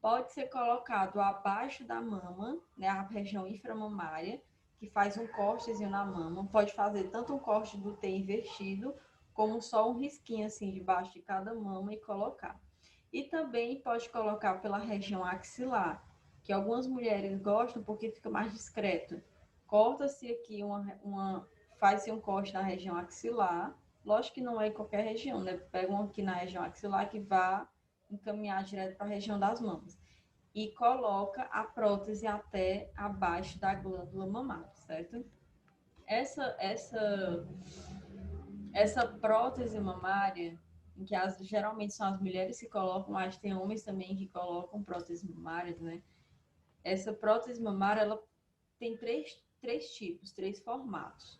Pode ser colocado abaixo da mama, né, a região inframamária, que faz um cortezinho na mama. Pode fazer tanto um corte do T invertido, como só um risquinho assim debaixo de cada mama e colocar. E também pode colocar pela região axilar, que algumas mulheres gostam porque fica mais discreto. Corta-se aqui faz-se um corte na região axilar. Lógico que não é em qualquer região, né? Pega um aqui na região axilar que vá encaminhar direto para a região das mamas. E coloca a prótese até abaixo da glândula mamária, certo? Essa prótese mamária, em que geralmente são as mulheres que colocam, mas tem homens também que colocam próteses mamárias, né? Essa prótese mamária, ela tem três tipos, 3 formatos.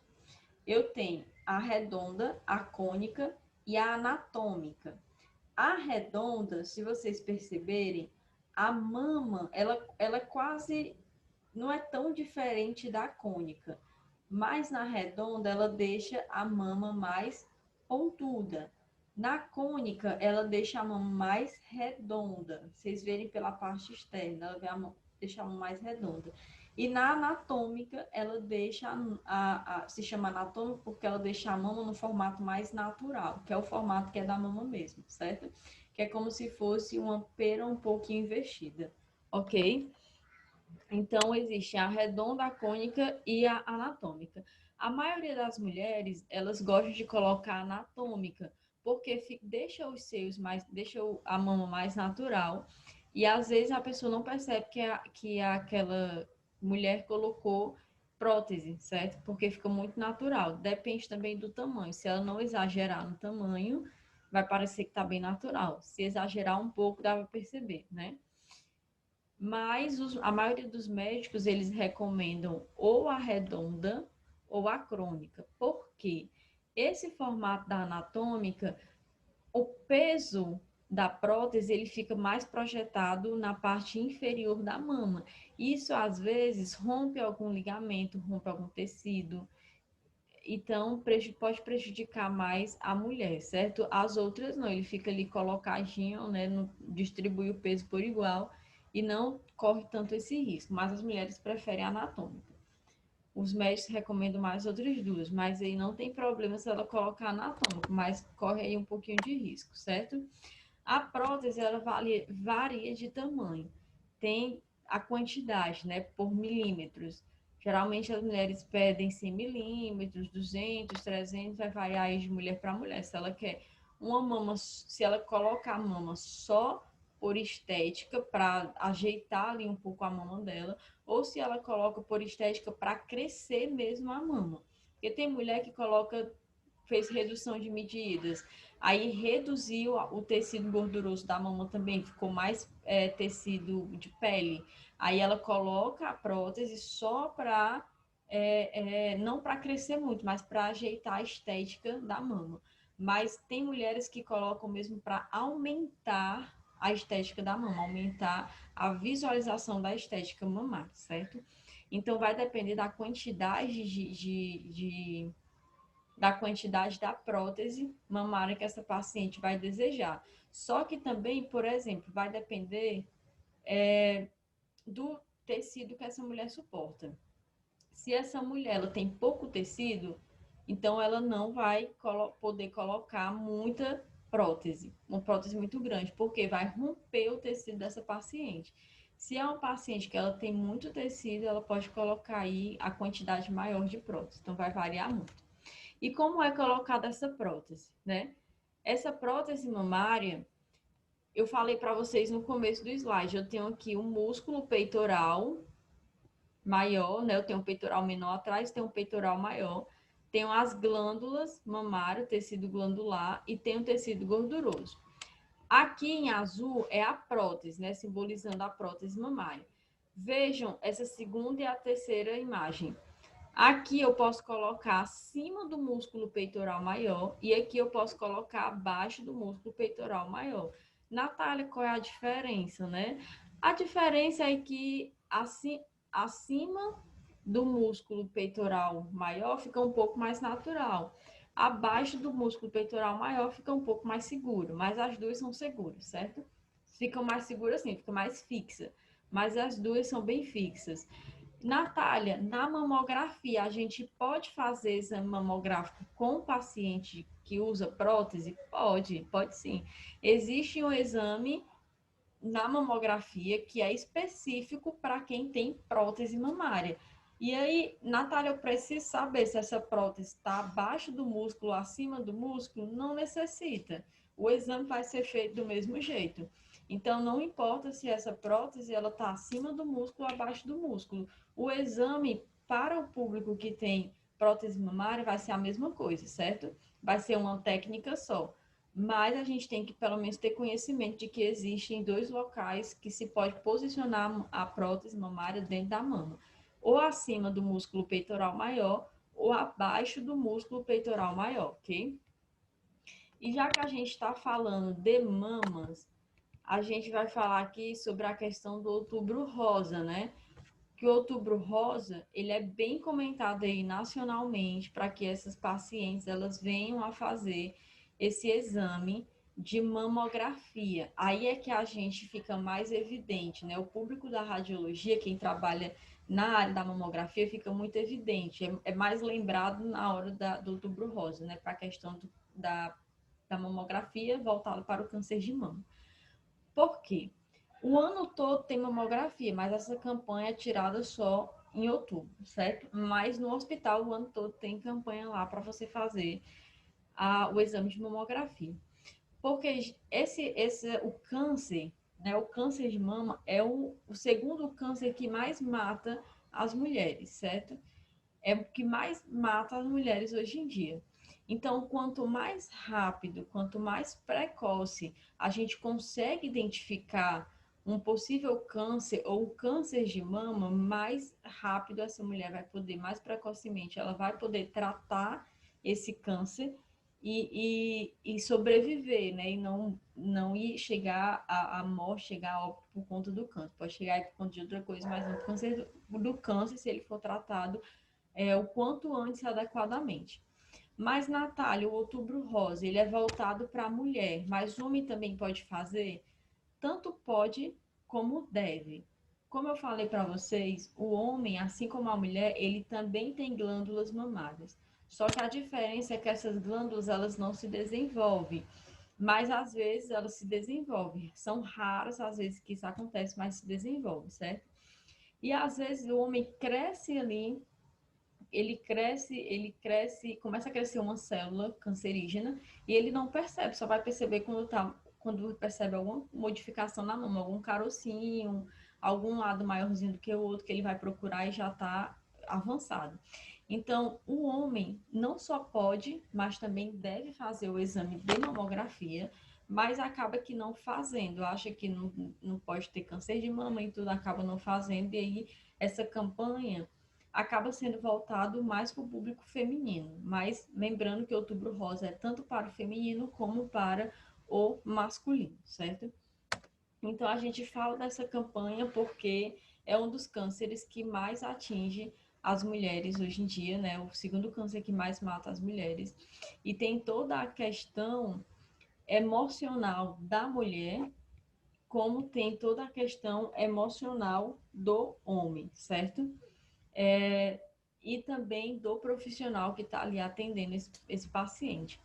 Eu tenho a redonda, a cônica e a anatômica. A redonda, se vocês perceberem, a mama, ela quase não é tão diferente da cônica, mas na redonda ela deixa a mama mais pontuda. Na cônica, ela deixa a mama mais redonda. Vocês verem pela parte externa, ela deixa a mama mais redonda. E na anatômica, ela deixa se chama anatômica porque ela deixa a mama no formato mais natural, que é o formato que é da mama mesmo, certo? Que é como se fosse uma pera um pouquinho investida, ok? Então, existe a redonda, a cônica e a anatômica. A maioria das mulheres, elas gostam de colocar a anatômica, porque deixa os seios mais, deixa a mama mais natural. E às vezes a pessoa não percebe que aquela mulher colocou prótese, certo? Porque fica muito natural. Depende também do tamanho. Se ela não exagerar no tamanho, vai parecer que está bem natural. Se exagerar um pouco, dá para perceber, né? Mas a maioria dos médicos, eles recomendam ou a redonda ou a crônica. Por quê? Esse formato da anatômica, o peso da prótese, ele fica mais projetado na parte inferior da mama. Isso, às vezes, rompe algum ligamento, rompe algum tecido. Então, pode prejudicar mais a mulher, certo? As outras não, ele fica ali colocadinho, né? Distribui o peso por igual e não corre tanto esse risco. Mas as mulheres preferem a anatômica. Os médicos recomendam mais outras duas, mas aí não tem problema se ela colocar anatômica, mas corre aí um pouquinho de risco, certo? A prótese, ela varia de tamanho. Tem a quantidade, né, por milímetros. Geralmente as mulheres pedem 100 milímetros, 200, 300, vai variar aí de mulher para mulher. Se ela quer uma mama, se ela coloca a mama só por estética, para ajeitar ali um pouco a mama dela, ou se ela coloca por estética para crescer mesmo a mama. Porque tem mulher que fez redução de medidas, aí reduziu o tecido gorduroso da mama também, ficou mais tecido de pele. Aí ela coloca a prótese só para, não para crescer muito, mas para ajeitar a estética da mama. Mas tem mulheres que colocam mesmo para aumentar a estética da mama, aumentar a visualização da estética mamária, certo? Então vai depender da quantidade da quantidade da prótese mamária que essa paciente vai desejar. Só que também, por exemplo, vai depender do tecido que essa mulher suporta. Se essa mulher ela tem pouco tecido, então ela não vai poder colocar muita prótese, uma prótese muito grande, porque vai romper o tecido dessa paciente. Se é uma paciente que ela tem muito tecido, ela pode colocar aí a quantidade maior de prótese, então vai variar muito. E como é colocada essa prótese, né? Essa prótese mamária, eu falei para vocês no começo do slide, eu tenho aqui um músculo peitoral maior, né? Eu tenho um peitoral menor atrás, tenho um peitoral maior, tenho as glândulas mamárias, tecido glandular e tenho tecido gorduroso. Aqui em azul é a prótese, né? Simbolizando a prótese mamária. Vejam essa segunda e a terceira imagem. Aqui eu posso colocar acima do músculo peitoral maior e aqui eu posso colocar abaixo do músculo peitoral maior. Natália, qual é a diferença, né? A diferença é que acima do músculo peitoral maior fica um pouco mais natural. Abaixo do músculo peitoral maior fica um pouco mais seguro, mas as duas são seguras, certo? Ficam mais seguras assim, fica mais fixa, mas as duas são bem fixas. Natália, na mamografia, a gente pode fazer exame mamográfico com paciente que usa prótese? Pode sim. Existe um exame na mamografia que é específico para quem tem prótese mamária. E aí, Natália, eu preciso saber se essa prótese está abaixo do músculo, acima do músculo? Não necessita. O exame vai ser feito do mesmo jeito. Então, não importa se essa prótese ela está acima do músculo ou abaixo do músculo. O exame para o público que tem prótese mamária vai ser a mesma coisa, certo? Vai ser uma técnica só. Mas a gente tem que, pelo menos, ter conhecimento de que existem dois locais que se pode posicionar a prótese mamária dentro da mama. Ou acima do músculo peitoral maior, ou abaixo do músculo peitoral maior, ok? E já que a gente está falando de mamas, a gente vai falar aqui sobre a questão do outubro rosa, né? Que o outubro rosa, ele é bem comentado aí nacionalmente para que essas pacientes, elas venham a fazer esse exame de mamografia. Aí é que a gente fica mais evidente, né? O público da radiologia, quem trabalha na área da mamografia, fica muito evidente. É mais lembrado na hora do Outubro Rosa, né? Para a questão da mamografia voltada para o câncer de mama. Por quê? O ano todo tem mamografia, mas essa campanha é tirada só em outubro, certo? Mas no hospital o ano todo tem campanha lá para você fazer o exame de mamografia. Porque o câncer, né, o câncer de mama é o segundo câncer que mais mata as mulheres, certo? É o que mais mata as mulheres hoje em dia. Então, quanto mais rápido, quanto mais precoce a gente consegue identificar um possível câncer ou câncer de mama, mais rápido essa mulher vai poder, mais precocemente, ela vai poder tratar esse câncer e sobreviver, né? E não ir chegar à morte, chegar a óbito por conta do câncer. Pode chegar por conta de outra coisa, mas não por câncer do câncer, se ele for tratado o quanto antes adequadamente. Mas, Natália, o Outubro Rosa, ele é voltado para a mulher, mas o homem também pode fazer? Tanto pode como deve. Como eu falei para vocês, o homem, assim como a mulher, ele também tem glândulas mamárias. Só que a diferença é que essas glândulas, elas não se desenvolvem, mas às vezes elas se desenvolvem. São raras as vezes que isso acontece, mas se desenvolve, certo? E às vezes o homem cresce ali, ele cresce, começa a crescer uma célula cancerígena e ele não percebe, só vai perceber quando percebe alguma modificação na mama, algum carocinho, algum lado maiorzinho do que o outro que ele vai procurar e já está avançado. Então, o homem não só pode, mas também deve fazer o exame de mamografia, mas acaba que não fazendo, acha que não pode ter câncer de mama e tudo, acaba não fazendo, e aí essa campanha acaba sendo voltado mais para o público feminino. Mas lembrando que o Outubro Rosa é tanto para o feminino como para o masculino, certo? Então a gente fala dessa campanha porque é um dos cânceres que mais atinge as mulheres hoje em dia, né? O segundo câncer que mais mata as mulheres. E tem toda a questão emocional da mulher, como tem toda a questão emocional do homem, certo? E também do profissional que está ali atendendo esse paciente.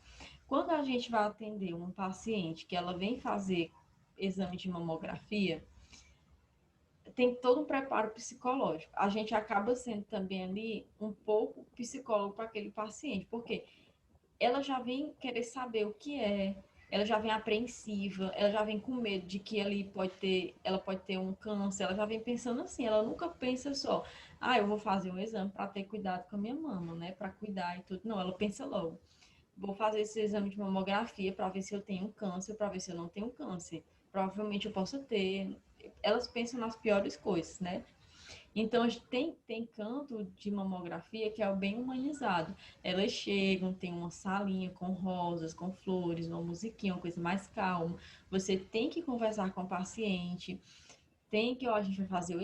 Quando a gente vai atender um paciente que ela vem fazer exame de mamografia, tem todo um preparo psicológico. A gente acaba sendo também ali um pouco psicólogo para aquele paciente, porque ela já vem querer saber o que é, ela já vem apreensiva, ela já vem com medo de que ela pode ter um câncer, ela já vem pensando assim, ela nunca pensa só, eu vou fazer um exame para ter cuidado com a minha mama, né, para cuidar e tudo. Não, ela pensa logo, vou fazer esse exame de mamografia para ver se eu tenho câncer, para ver se eu não tenho câncer. Provavelmente eu posso ter. Elas pensam nas piores coisas, né? Então, tem canto de mamografia que é o bem humanizado. Elas chegam, tem uma salinha com rosas, com flores, uma musiquinha, uma coisa mais calma. Você tem que conversar com o paciente, a gente vai fazer o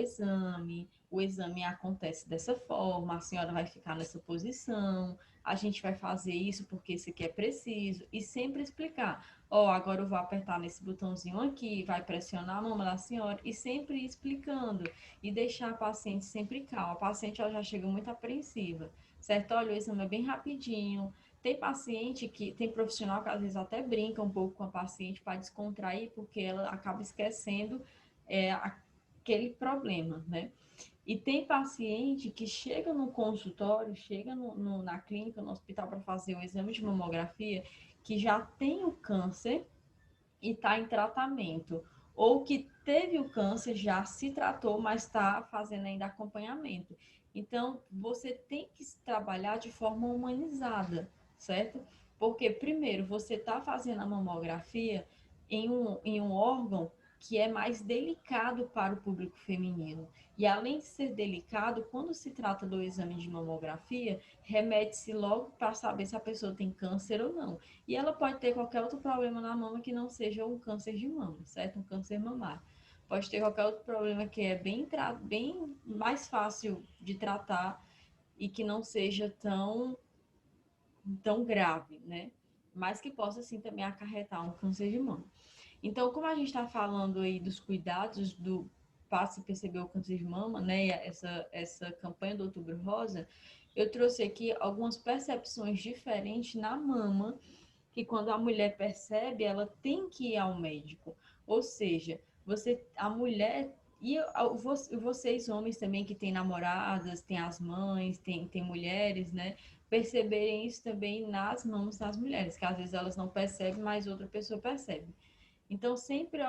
exame acontece dessa forma, a senhora vai ficar nessa posição, a gente vai fazer isso porque isso aqui é preciso, e sempre explicar, agora eu vou apertar nesse botãozinho aqui, vai pressionar a mama da senhora, e sempre explicando, e deixar a paciente sempre calma. A paciente ela já chega muito apreensiva, certo? Olha, o exame é bem rapidinho. Tem paciente tem profissional que às vezes até brinca um pouco com a paciente para descontrair, porque ela acaba esquecendo aquele problema, né? E tem paciente que chega no consultório, chega na clínica, no hospital para fazer o exame de mamografia, que já tem o câncer e está em tratamento, ou que teve o câncer, já se tratou, mas está fazendo ainda acompanhamento. Então, você tem que trabalhar de forma humanizada, certo? Porque, primeiro, você está fazendo a mamografia em um órgão que é mais delicado para o público feminino. E além de ser delicado, quando se trata do exame de mamografia, remete-se logo para saber se a pessoa tem câncer ou não. E ela pode ter qualquer outro problema na mama que não seja um câncer de mama, certo? Um câncer mamário. Pode ter qualquer outro problema que é bem mais fácil de tratar e que não seja tão grave, né? mas que possa, assim, também acarretar um câncer de mama. Então, como a gente está falando aí dos cuidados para se perceber o câncer de mama, né, essa campanha do Outubro Rosa, eu trouxe aqui algumas percepções diferentes na mama, que quando a mulher percebe, ela tem que ir ao médico. Ou seja, a mulher e vocês homens também que têm namoradas, têm as mães, têm mulheres, né? Perceberem isso também nas mamas das mulheres, que às vezes elas não percebem, mas outra pessoa percebe. Então, sempre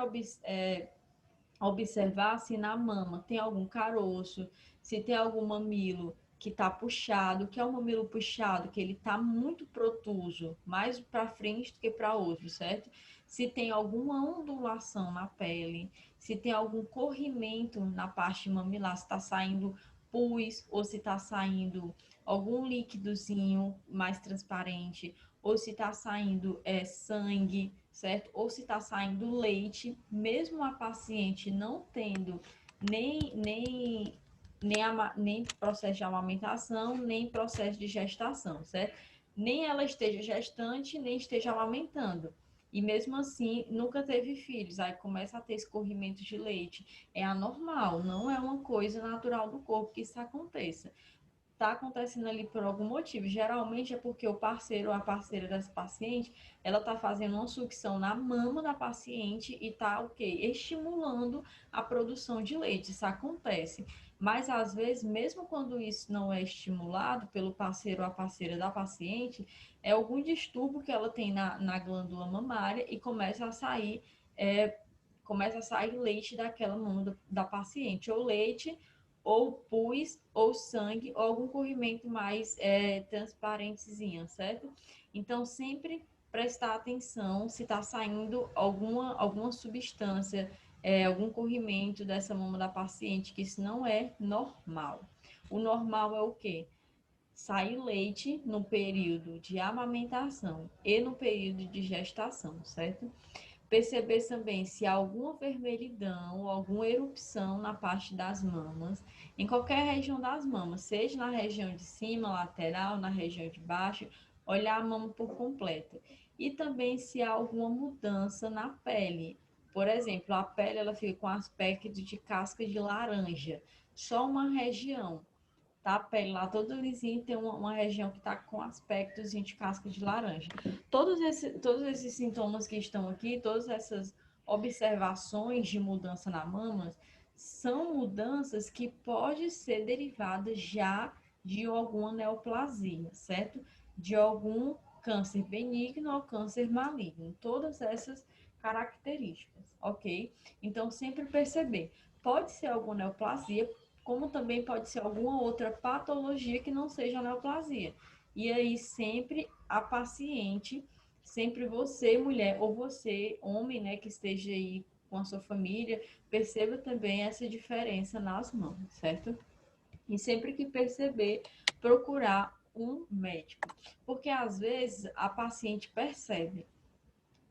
observar se na mama tem algum caroço, se tem algum mamilo que está puxado, que é um mamilo puxado, que ele está muito protuso, mais para frente do que para outro, certo? Se tem alguma ondulação na pele, se tem algum corrimento na parte mamilar, se está saindo pus ou se está saindo algum líquidozinho mais transparente, ou se está saindo sangue, certo? Ou se está saindo leite, mesmo a paciente não tendo nem processo de amamentação, nem processo de gestação, certo? Nem ela esteja gestante, nem esteja amamentando. E mesmo assim, nunca teve filhos. Aí começa a ter escorrimento de leite. É anormal, não é uma coisa natural do corpo que isso aconteça. Está acontecendo ali por algum motivo. Geralmente é porque o parceiro ou a parceira dessa paciente, ela está fazendo uma sucção na mama da paciente e está, o quê? Estimulando a produção de leite. Isso acontece. Mas, às vezes, mesmo quando isso não é estimulado pelo parceiro ou a parceira da paciente, é algum distúrbio que ela tem na glândula mamária e começa a sair leite daquela mama da paciente. Ou leite ou pus, ou sangue, ou algum corrimento mais transparentezinho, certo? Então, sempre prestar atenção se está saindo alguma substância, algum corrimento dessa mama da paciente, que isso não é normal. O normal é o quê? Sair leite no período de amamentação e no período de gestação, certo? Perceber também se há alguma vermelhidão ou alguma erupção na parte das mamas, em qualquer região das mamas, seja na região de cima, lateral, na região de baixo, olhar a mama por completo. E também se há alguma mudança na pele. Por exemplo, a pele ela fica com aspecto de casca de laranja, só uma região. Tá? A pele lá toda lisinha, tem uma região que está com aspectos de casca de laranja. Todos esses sintomas que estão aqui, todas essas observações de mudança na mama, são mudanças que podem ser derivadas já de alguma neoplasia, certo? De algum câncer benigno ou câncer maligno. Todas essas características, ok? Então, sempre perceber. Pode ser alguma neoplasia, como também pode ser alguma outra patologia que não seja neoplasia. E aí sempre a paciente, sempre você, mulher, ou você, homem, né, que esteja aí com a sua família, perceba também essa diferença nas mãos, certo? E sempre que perceber, procurar um médico. Porque às vezes a paciente percebe,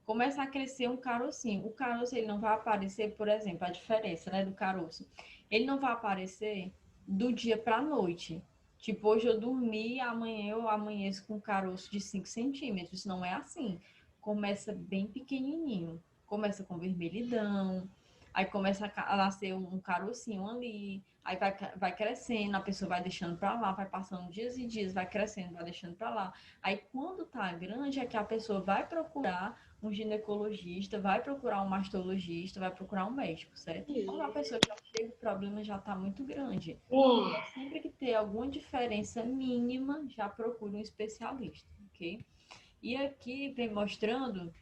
começa a crescer um carocinho. O caroço ele não vai aparecer, por exemplo, a diferença, né, do caroço. Ele não vai aparecer do dia para a noite. Tipo, hoje eu dormi, amanhã eu amanheço com um caroço de 5 centímetros. Não é assim. Começa bem pequenininho. Começa com vermelhidão, aí começa a nascer um carocinho ali, aí vai crescendo, a pessoa vai deixando para lá, vai passando dias e dias, vai crescendo, vai deixando para lá. Aí quando tá grande é que a pessoa vai procurar um ginecologista, vai procurar um mastologista, vai procurar um médico, certo? Quando a pessoa já chega, o problema já está muito grande. Então, sempre que ter alguma diferença mínima, já procure um especialista, ok? E aqui vem mostrando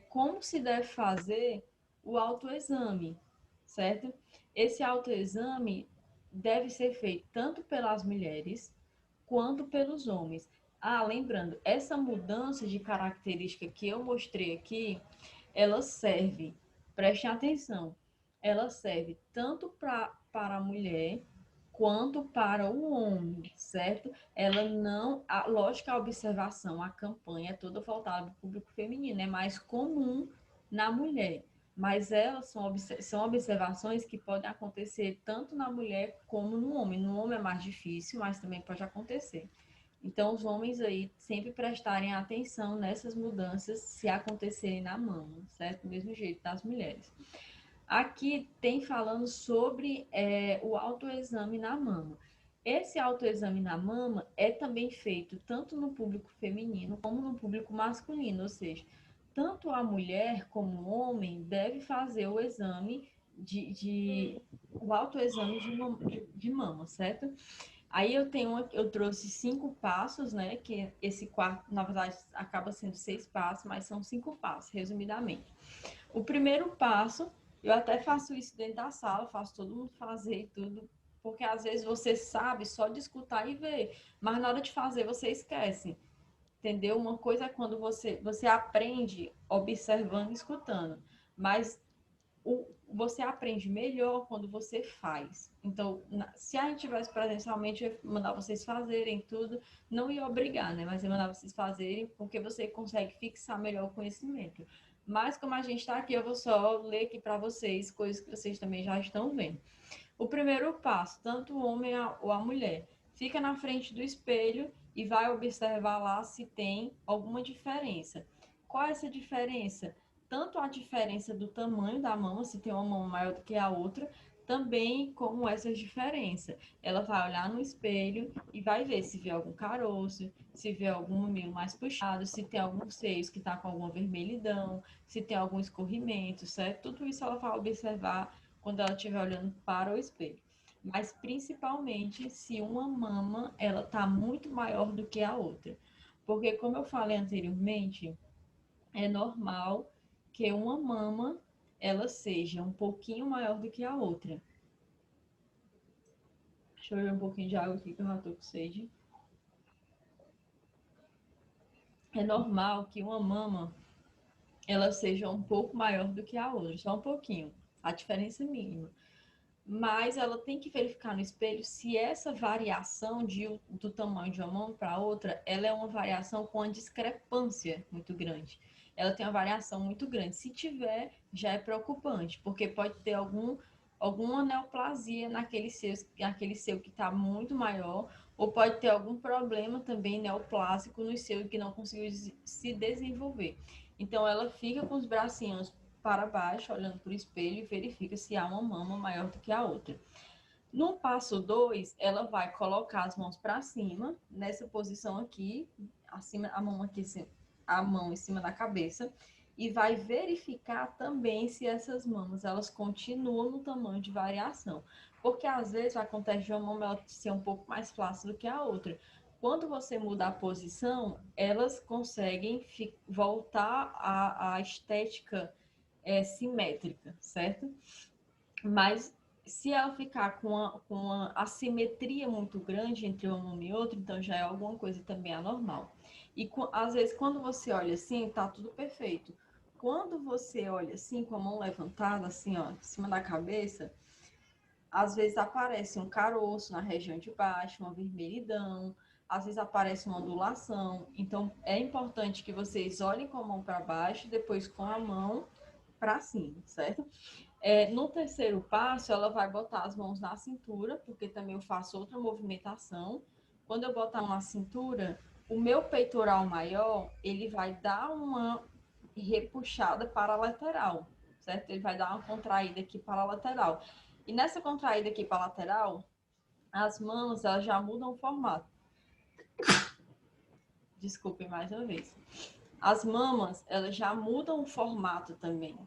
como se deve fazer o autoexame, certo? Esse autoexame deve ser feito tanto pelas mulheres quanto pelos homens. Ah, lembrando, essa mudança de característica que eu mostrei aqui, ela serve, prestem atenção, ela serve tanto para a mulher quanto para o homem, certo? Ela não, lógico, a observação, a campanha é toda voltada para o público feminino, é mais comum na mulher, mas elas são observações que podem acontecer tanto na mulher como no homem. No homem é mais difícil, mas também pode acontecer. Então, os homens aí sempre prestarem atenção nessas mudanças se acontecerem na mama, certo? Do mesmo jeito das mulheres. Aqui tem falando sobre o autoexame na mama. Esse autoexame na mama é também feito tanto no público feminino como no público masculino, ou seja, tanto a mulher como o homem deve fazer o exame o autoexame de mama, certo? Aí eu trouxe 5 passos, né? Que esse quarto, na verdade, acaba sendo 6 passos, mas são 5 passos, resumidamente. O primeiro passo, eu até faço isso dentro da sala, faço todo mundo fazer e tudo, porque às vezes você sabe só de escutar e ver, mas na hora de fazer você esquece, entendeu? Uma coisa é quando você aprende observando e escutando, mas você aprende melhor quando você faz. Então, se a gente tivesse presencialmente, eu ia mandar vocês fazerem tudo, não ia obrigar, né? Mas ia mandar vocês fazerem, porque você consegue fixar melhor o conhecimento. Mas como a gente está aqui, eu vou só ler aqui para vocês coisas que vocês também já estão vendo. O primeiro passo, tanto o homem ou a mulher, fica na frente do espelho e vai observar lá se tem alguma diferença. Qual é essa diferença? Tanto a diferença do tamanho da mama, se tem uma mão maior do que a outra, também como essas diferenças. Ela vai olhar no espelho e vai ver se vê algum caroço, se vê algum mamilo mais puxado, se tem alguns seios que está com alguma vermelhidão, se tem algum escorrimento, certo? Tudo isso ela vai observar quando ela estiver olhando para o espelho. Mas principalmente se uma mama ela está muito maior do que a outra. Porque como eu falei anteriormente, é normal que uma mama ela seja um pouquinho maior do que a outra. Deixa eu beber um pouquinho de água aqui que eu já estou com sede. É normal que uma mama ela seja um pouco maior do que a outra, só um pouquinho, a diferença é mínima. Mas ela tem que verificar no espelho se essa variação do tamanho de uma mão para outra, ela é uma variação com uma discrepância muito grande. Ela tem uma variação muito grande. Se tiver, já é preocupante, porque pode ter alguma neoplasia naquele seu que está muito maior, ou pode ter algum problema também neoplásico no seu que não conseguiu se desenvolver. Então, ela fica com os bracinhos para baixo, olhando para o espelho e verifica se há uma mama maior do que a outra. No passo 2, ela vai colocar as mãos para cima, nessa posição aqui, acima, a mão em cima da cabeça, e vai verificar também se essas mamas elas continuam no tamanho de variação. Porque às vezes acontece de uma mama ela ser um pouco mais flácida do que a outra. Quando você muda a posição, elas conseguem voltar à estética simétrica, certo? Mas se ela ficar com uma assimetria muito grande entre uma mama e outra, então já é alguma coisa também anormal. E às vezes quando você olha assim, tá tudo perfeito. Quando você olha assim, com a mão levantada, assim, ó, em cima da cabeça, às vezes aparece um caroço na região de baixo, uma vermelhidão, às vezes aparece uma ondulação. Então, é importante que vocês olhem com a mão para baixo, depois com a mão para cima, certo? No terceiro passo, ela vai botar as mãos na cintura, porque também eu faço outra movimentação. Quando eu botar na cintura, o meu peitoral maior, ele vai dar uma repuxada para a lateral, certo? Ele vai dar uma contraída aqui para a lateral. E nessa contraída aqui para a lateral, as mãos elas já mudam o formato. Desculpem mais uma vez. As mamas, elas já mudam o formato também.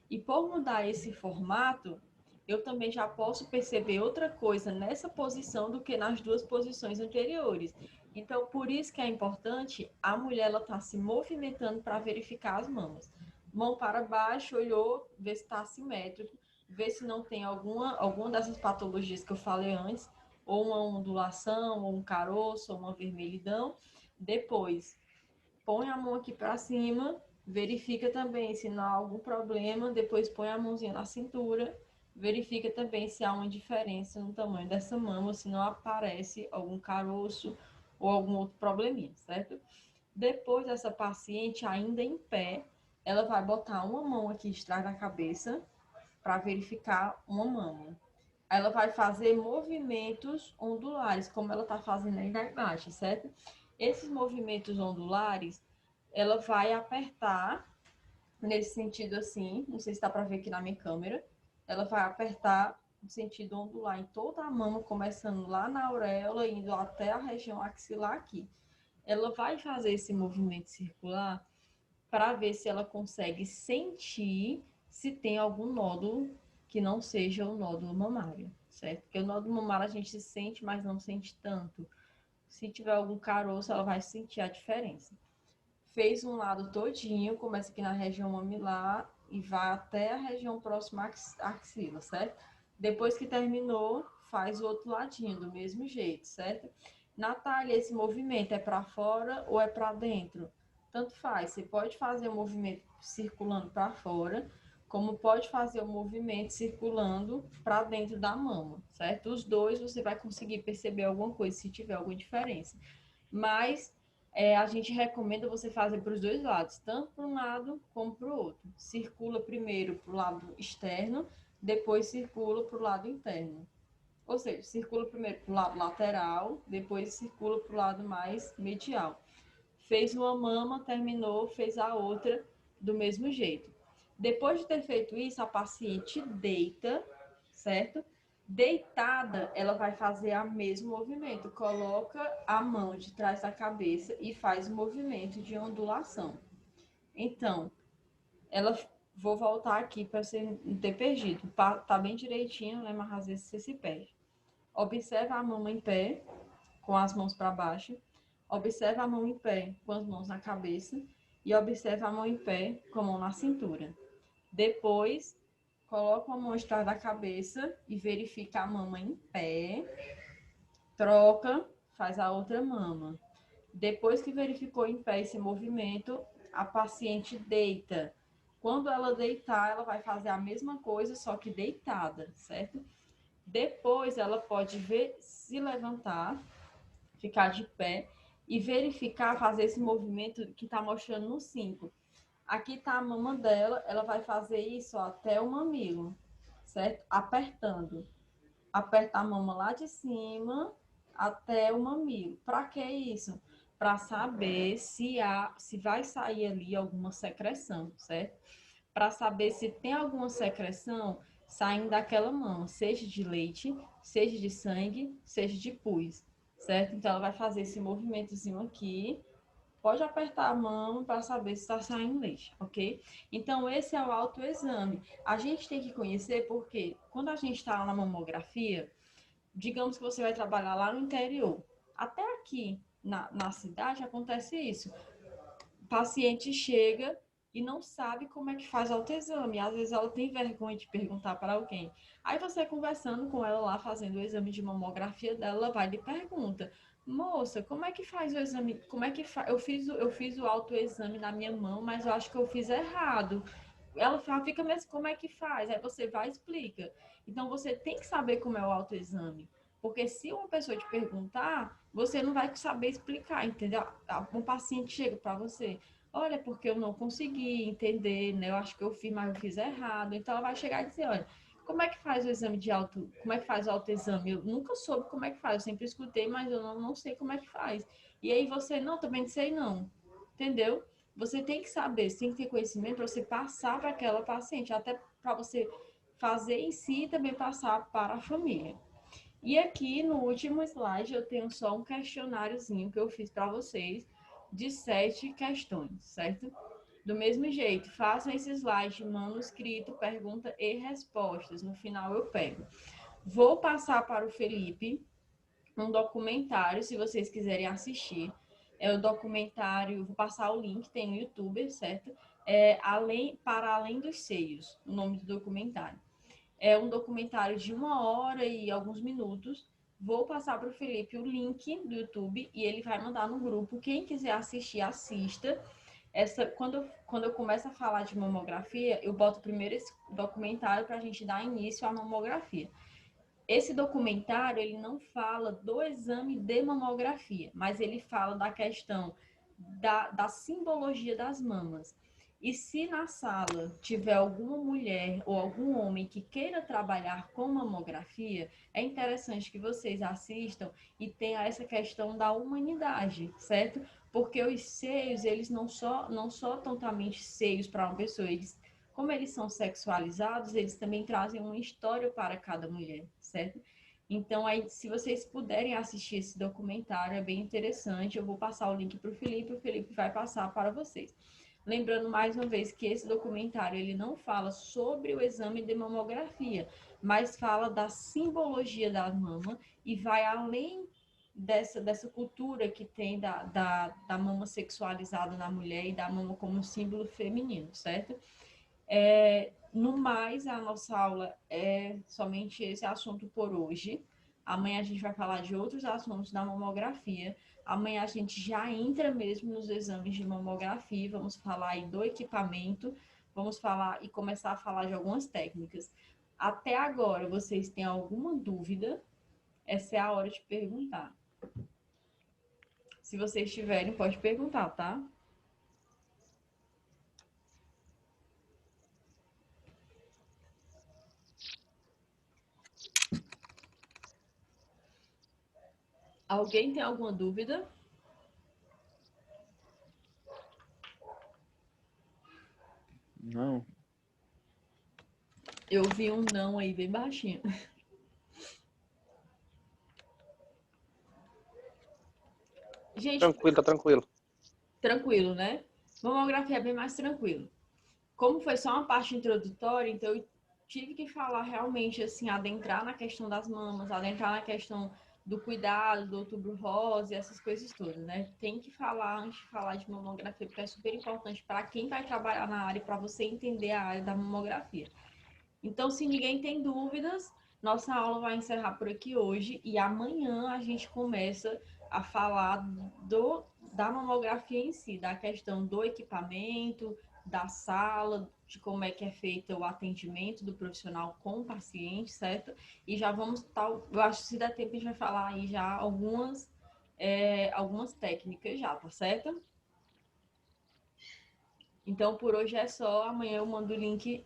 E por mudar esse formato, eu também já posso perceber outra coisa nessa posição do que nas duas posições anteriores. Então, por isso que é importante a mulher ela tá se movimentando para verificar as mamas. Mão para baixo, olhou, vê se está assimétrico, vê se não tem alguma dessas patologias que eu falei antes, ou uma ondulação, ou um caroço, ou uma vermelhidão. Depois, põe a mão aqui para cima, verifica também se não há algum problema, depois põe a mãozinha na cintura, verifica também se há uma diferença no tamanho dessa mama, se não aparece algum caroço ou algum outro probleminha, certo? Depois, essa paciente, ainda em pé, ela vai botar uma mão aqui atrás da cabeça para verificar uma mama. ela vai fazer movimentos ondulares, como ela está fazendo aí na imagem, certo? Esses movimentos ondulares, ela vai apertar nesse sentido assim, não sei se dá para ver aqui na minha câmera, ela vai apertar no sentido ondular em toda a mama, começando lá na auréola, indo até a região axilar aqui. Ela vai fazer esse movimento circular para ver se ela consegue sentir se tem algum nódulo que não seja o nódulo mamário, certo? Porque o nódulo mamário a gente sente, mas não sente tanto. Se tiver algum caroço, ela vai sentir a diferença. Fez um lado todinho, começa aqui na região mamilar e vai até a região próxima à axila, certo? Depois que terminou, faz o outro ladinho, do mesmo jeito, certo? Natália, esse movimento é para fora ou é para dentro? Tanto faz, você pode fazer o movimento circulando para fora, como pode fazer o movimento circulando para dentro da mama, certo? Os dois você vai conseguir perceber alguma coisa, se tiver alguma diferença. Mas a gente recomenda você fazer para os dois lados, tanto para um lado como para o outro. Circula primeiro para o lado externo, depois circula para o lado interno. Ou seja, circula primeiro para o lado lateral, depois circula para o lado mais medial. Fez uma mama, terminou, fez a outra do mesmo jeito. Depois de ter feito isso, a paciente deita, certo? Deitada, ela vai fazer o mesmo movimento. Coloca a mão de trás da cabeça e faz o movimento de ondulação. Então, vou voltar aqui para você não ter perdido. Tá bem direitinho, né? Mas às vezes você se perde. Observa a mão em pé, com as mãos para baixo. Observa a mão em pé, com as mãos na cabeça. E observa a mão em pé, com a mão na cintura. Depois, coloca a mão atrás da cabeça e verifica a mama em pé. Troca, faz a outra mama. Depois que verificou em pé esse movimento, a paciente deita. Quando ela deitar, ela vai fazer a mesma coisa, só que deitada, certo? Depois, ela pode se levantar, ficar de pé e verificar, fazer esse movimento que está mostrando no 5. Aqui está a mama dela, ela vai fazer isso até o mamilo, certo? Apertando. Aperta a mama lá de cima até o mamilo. Para que isso? Para saber se vai sair ali alguma secreção, certo? Para saber se tem alguma secreção saindo daquela mama, seja de leite, seja de sangue, seja de pus, certo? Então ela vai fazer esse movimentozinho aqui. Pode apertar a mão para saber se está saindo leite, ok? Então, esse é o autoexame. A gente tem que conhecer porque quando a gente está na mamografia, digamos que você vai trabalhar lá no interior. Até aqui na cidade acontece isso. O paciente chega e não sabe como é que faz autoexame. Às vezes ela tem vergonha de perguntar para alguém. Aí você conversando com ela lá, fazendo o exame de mamografia dela, ela vai e lhe pergunta: moça, como é que faz o exame? Como é que eu fiz o autoexame na minha mão, mas eu acho que eu fiz errado. Ela fica mesmo, como é que faz? Aí você vai e explica. Então você tem que saber como é o autoexame. Porque se uma pessoa te perguntar, você não vai saber explicar, entendeu? Um paciente chega para você: olha, porque eu não consegui entender, né? Eu acho que eu fiz, mas eu fiz errado. Então ela vai chegar e dizer: olha, como é que faz o exame como é que faz o autoexame? Eu nunca soube como é que faz, eu sempre escutei, mas eu não sei como é que faz. E aí você, não, também não sei não, entendeu? Você tem que saber, você tem que ter conhecimento para você passar para aquela paciente, até para você fazer em si e também passar para a família. E aqui no último slide eu tenho só um questionáriozinho que eu fiz para vocês de 7 questões, certo? Do mesmo jeito, façam esse slide manuscrito, pergunta e respostas. No final eu pego. Vou passar para o Felipe um documentário, se vocês quiserem assistir. É o documentário, vou passar o link, tem no YouTube, certo? Para Além dos Seios, o nome do documentário. É um documentário de 1 hora e alguns minutos. Vou passar para o Felipe o link do YouTube e ele vai mandar no grupo. Quem quiser assistir, assista. Quando eu começo a falar de mamografia, eu boto primeiro esse documentário para a gente dar início à mamografia. Esse documentário, ele não fala do exame de mamografia, mas ele fala da questão da simbologia das mamas. E se na sala tiver alguma mulher ou algum homem que queira trabalhar com mamografia, é interessante que vocês assistam e tenha essa questão da humanidade, certo? Porque os seios, eles não só totalmente seios para uma pessoa, como eles são sexualizados, eles também trazem uma história para cada mulher, certo? Então, aí, se vocês puderem assistir esse documentário, é bem interessante. Eu vou passar o link para o Felipe vai passar para vocês. Lembrando mais uma vez que esse documentário ele não fala sobre o exame de mamografia, mas fala da simbologia da mama e vai além dessa cultura que tem da mama sexualizada na mulher e da mama como símbolo feminino, certo? No mais, a nossa aula é somente esse assunto por hoje. Amanhã a gente vai falar de outros assuntos da mamografia. Amanhã a gente já entra mesmo nos exames de mamografia. Vamos falar aí do equipamento. Vamos falar e começar a falar de algumas técnicas. Até agora, vocês têm alguma dúvida? Essa é a hora de perguntar. Se vocês tiverem, pode perguntar, tá? Alguém tem alguma dúvida? Não. Eu vi um não aí bem baixinho. Gente, Tranquilo, tá tranquilo. tranquilo, né? Mamografia é bem mais tranquilo. Como foi só uma parte introdutória, então eu tive que falar realmente, assim, adentrar na questão das mamas, adentrar na questão do cuidado, do outubro rosa e essas coisas todas, né? Tem que falar antes de falar de mamografia, porque é super importante para quem vai trabalhar na área, para você entender a área da mamografia. Então, se ninguém tem dúvidas, nossa aula vai encerrar por aqui hoje e amanhã a gente começa a falar da mamografia em si, da questão do equipamento, da sala, de como é que é feito o atendimento do profissional com o paciente, certo? E já vamos, eu acho que se der tempo a gente vai falar aí já algumas técnicas já, tá certo? Então, por hoje é só. Amanhã eu mando o link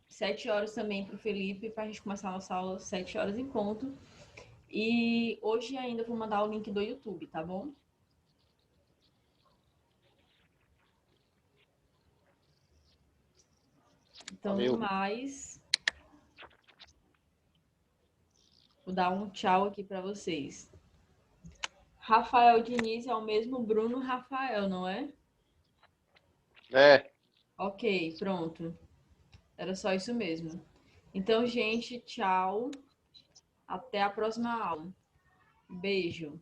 7 horas também para o Felipe, para a gente começar a nossa aula 7 horas em ponto. E hoje ainda vou mandar o link do YouTube, tá bom? Então, Valeu. no mais, vou dar um tchau aqui para vocês. Rafael Diniz é o mesmo Bruno Rafael, não é? É. Ok, pronto. Era só isso mesmo. Então, gente, tchau. Até a próxima aula. Beijo.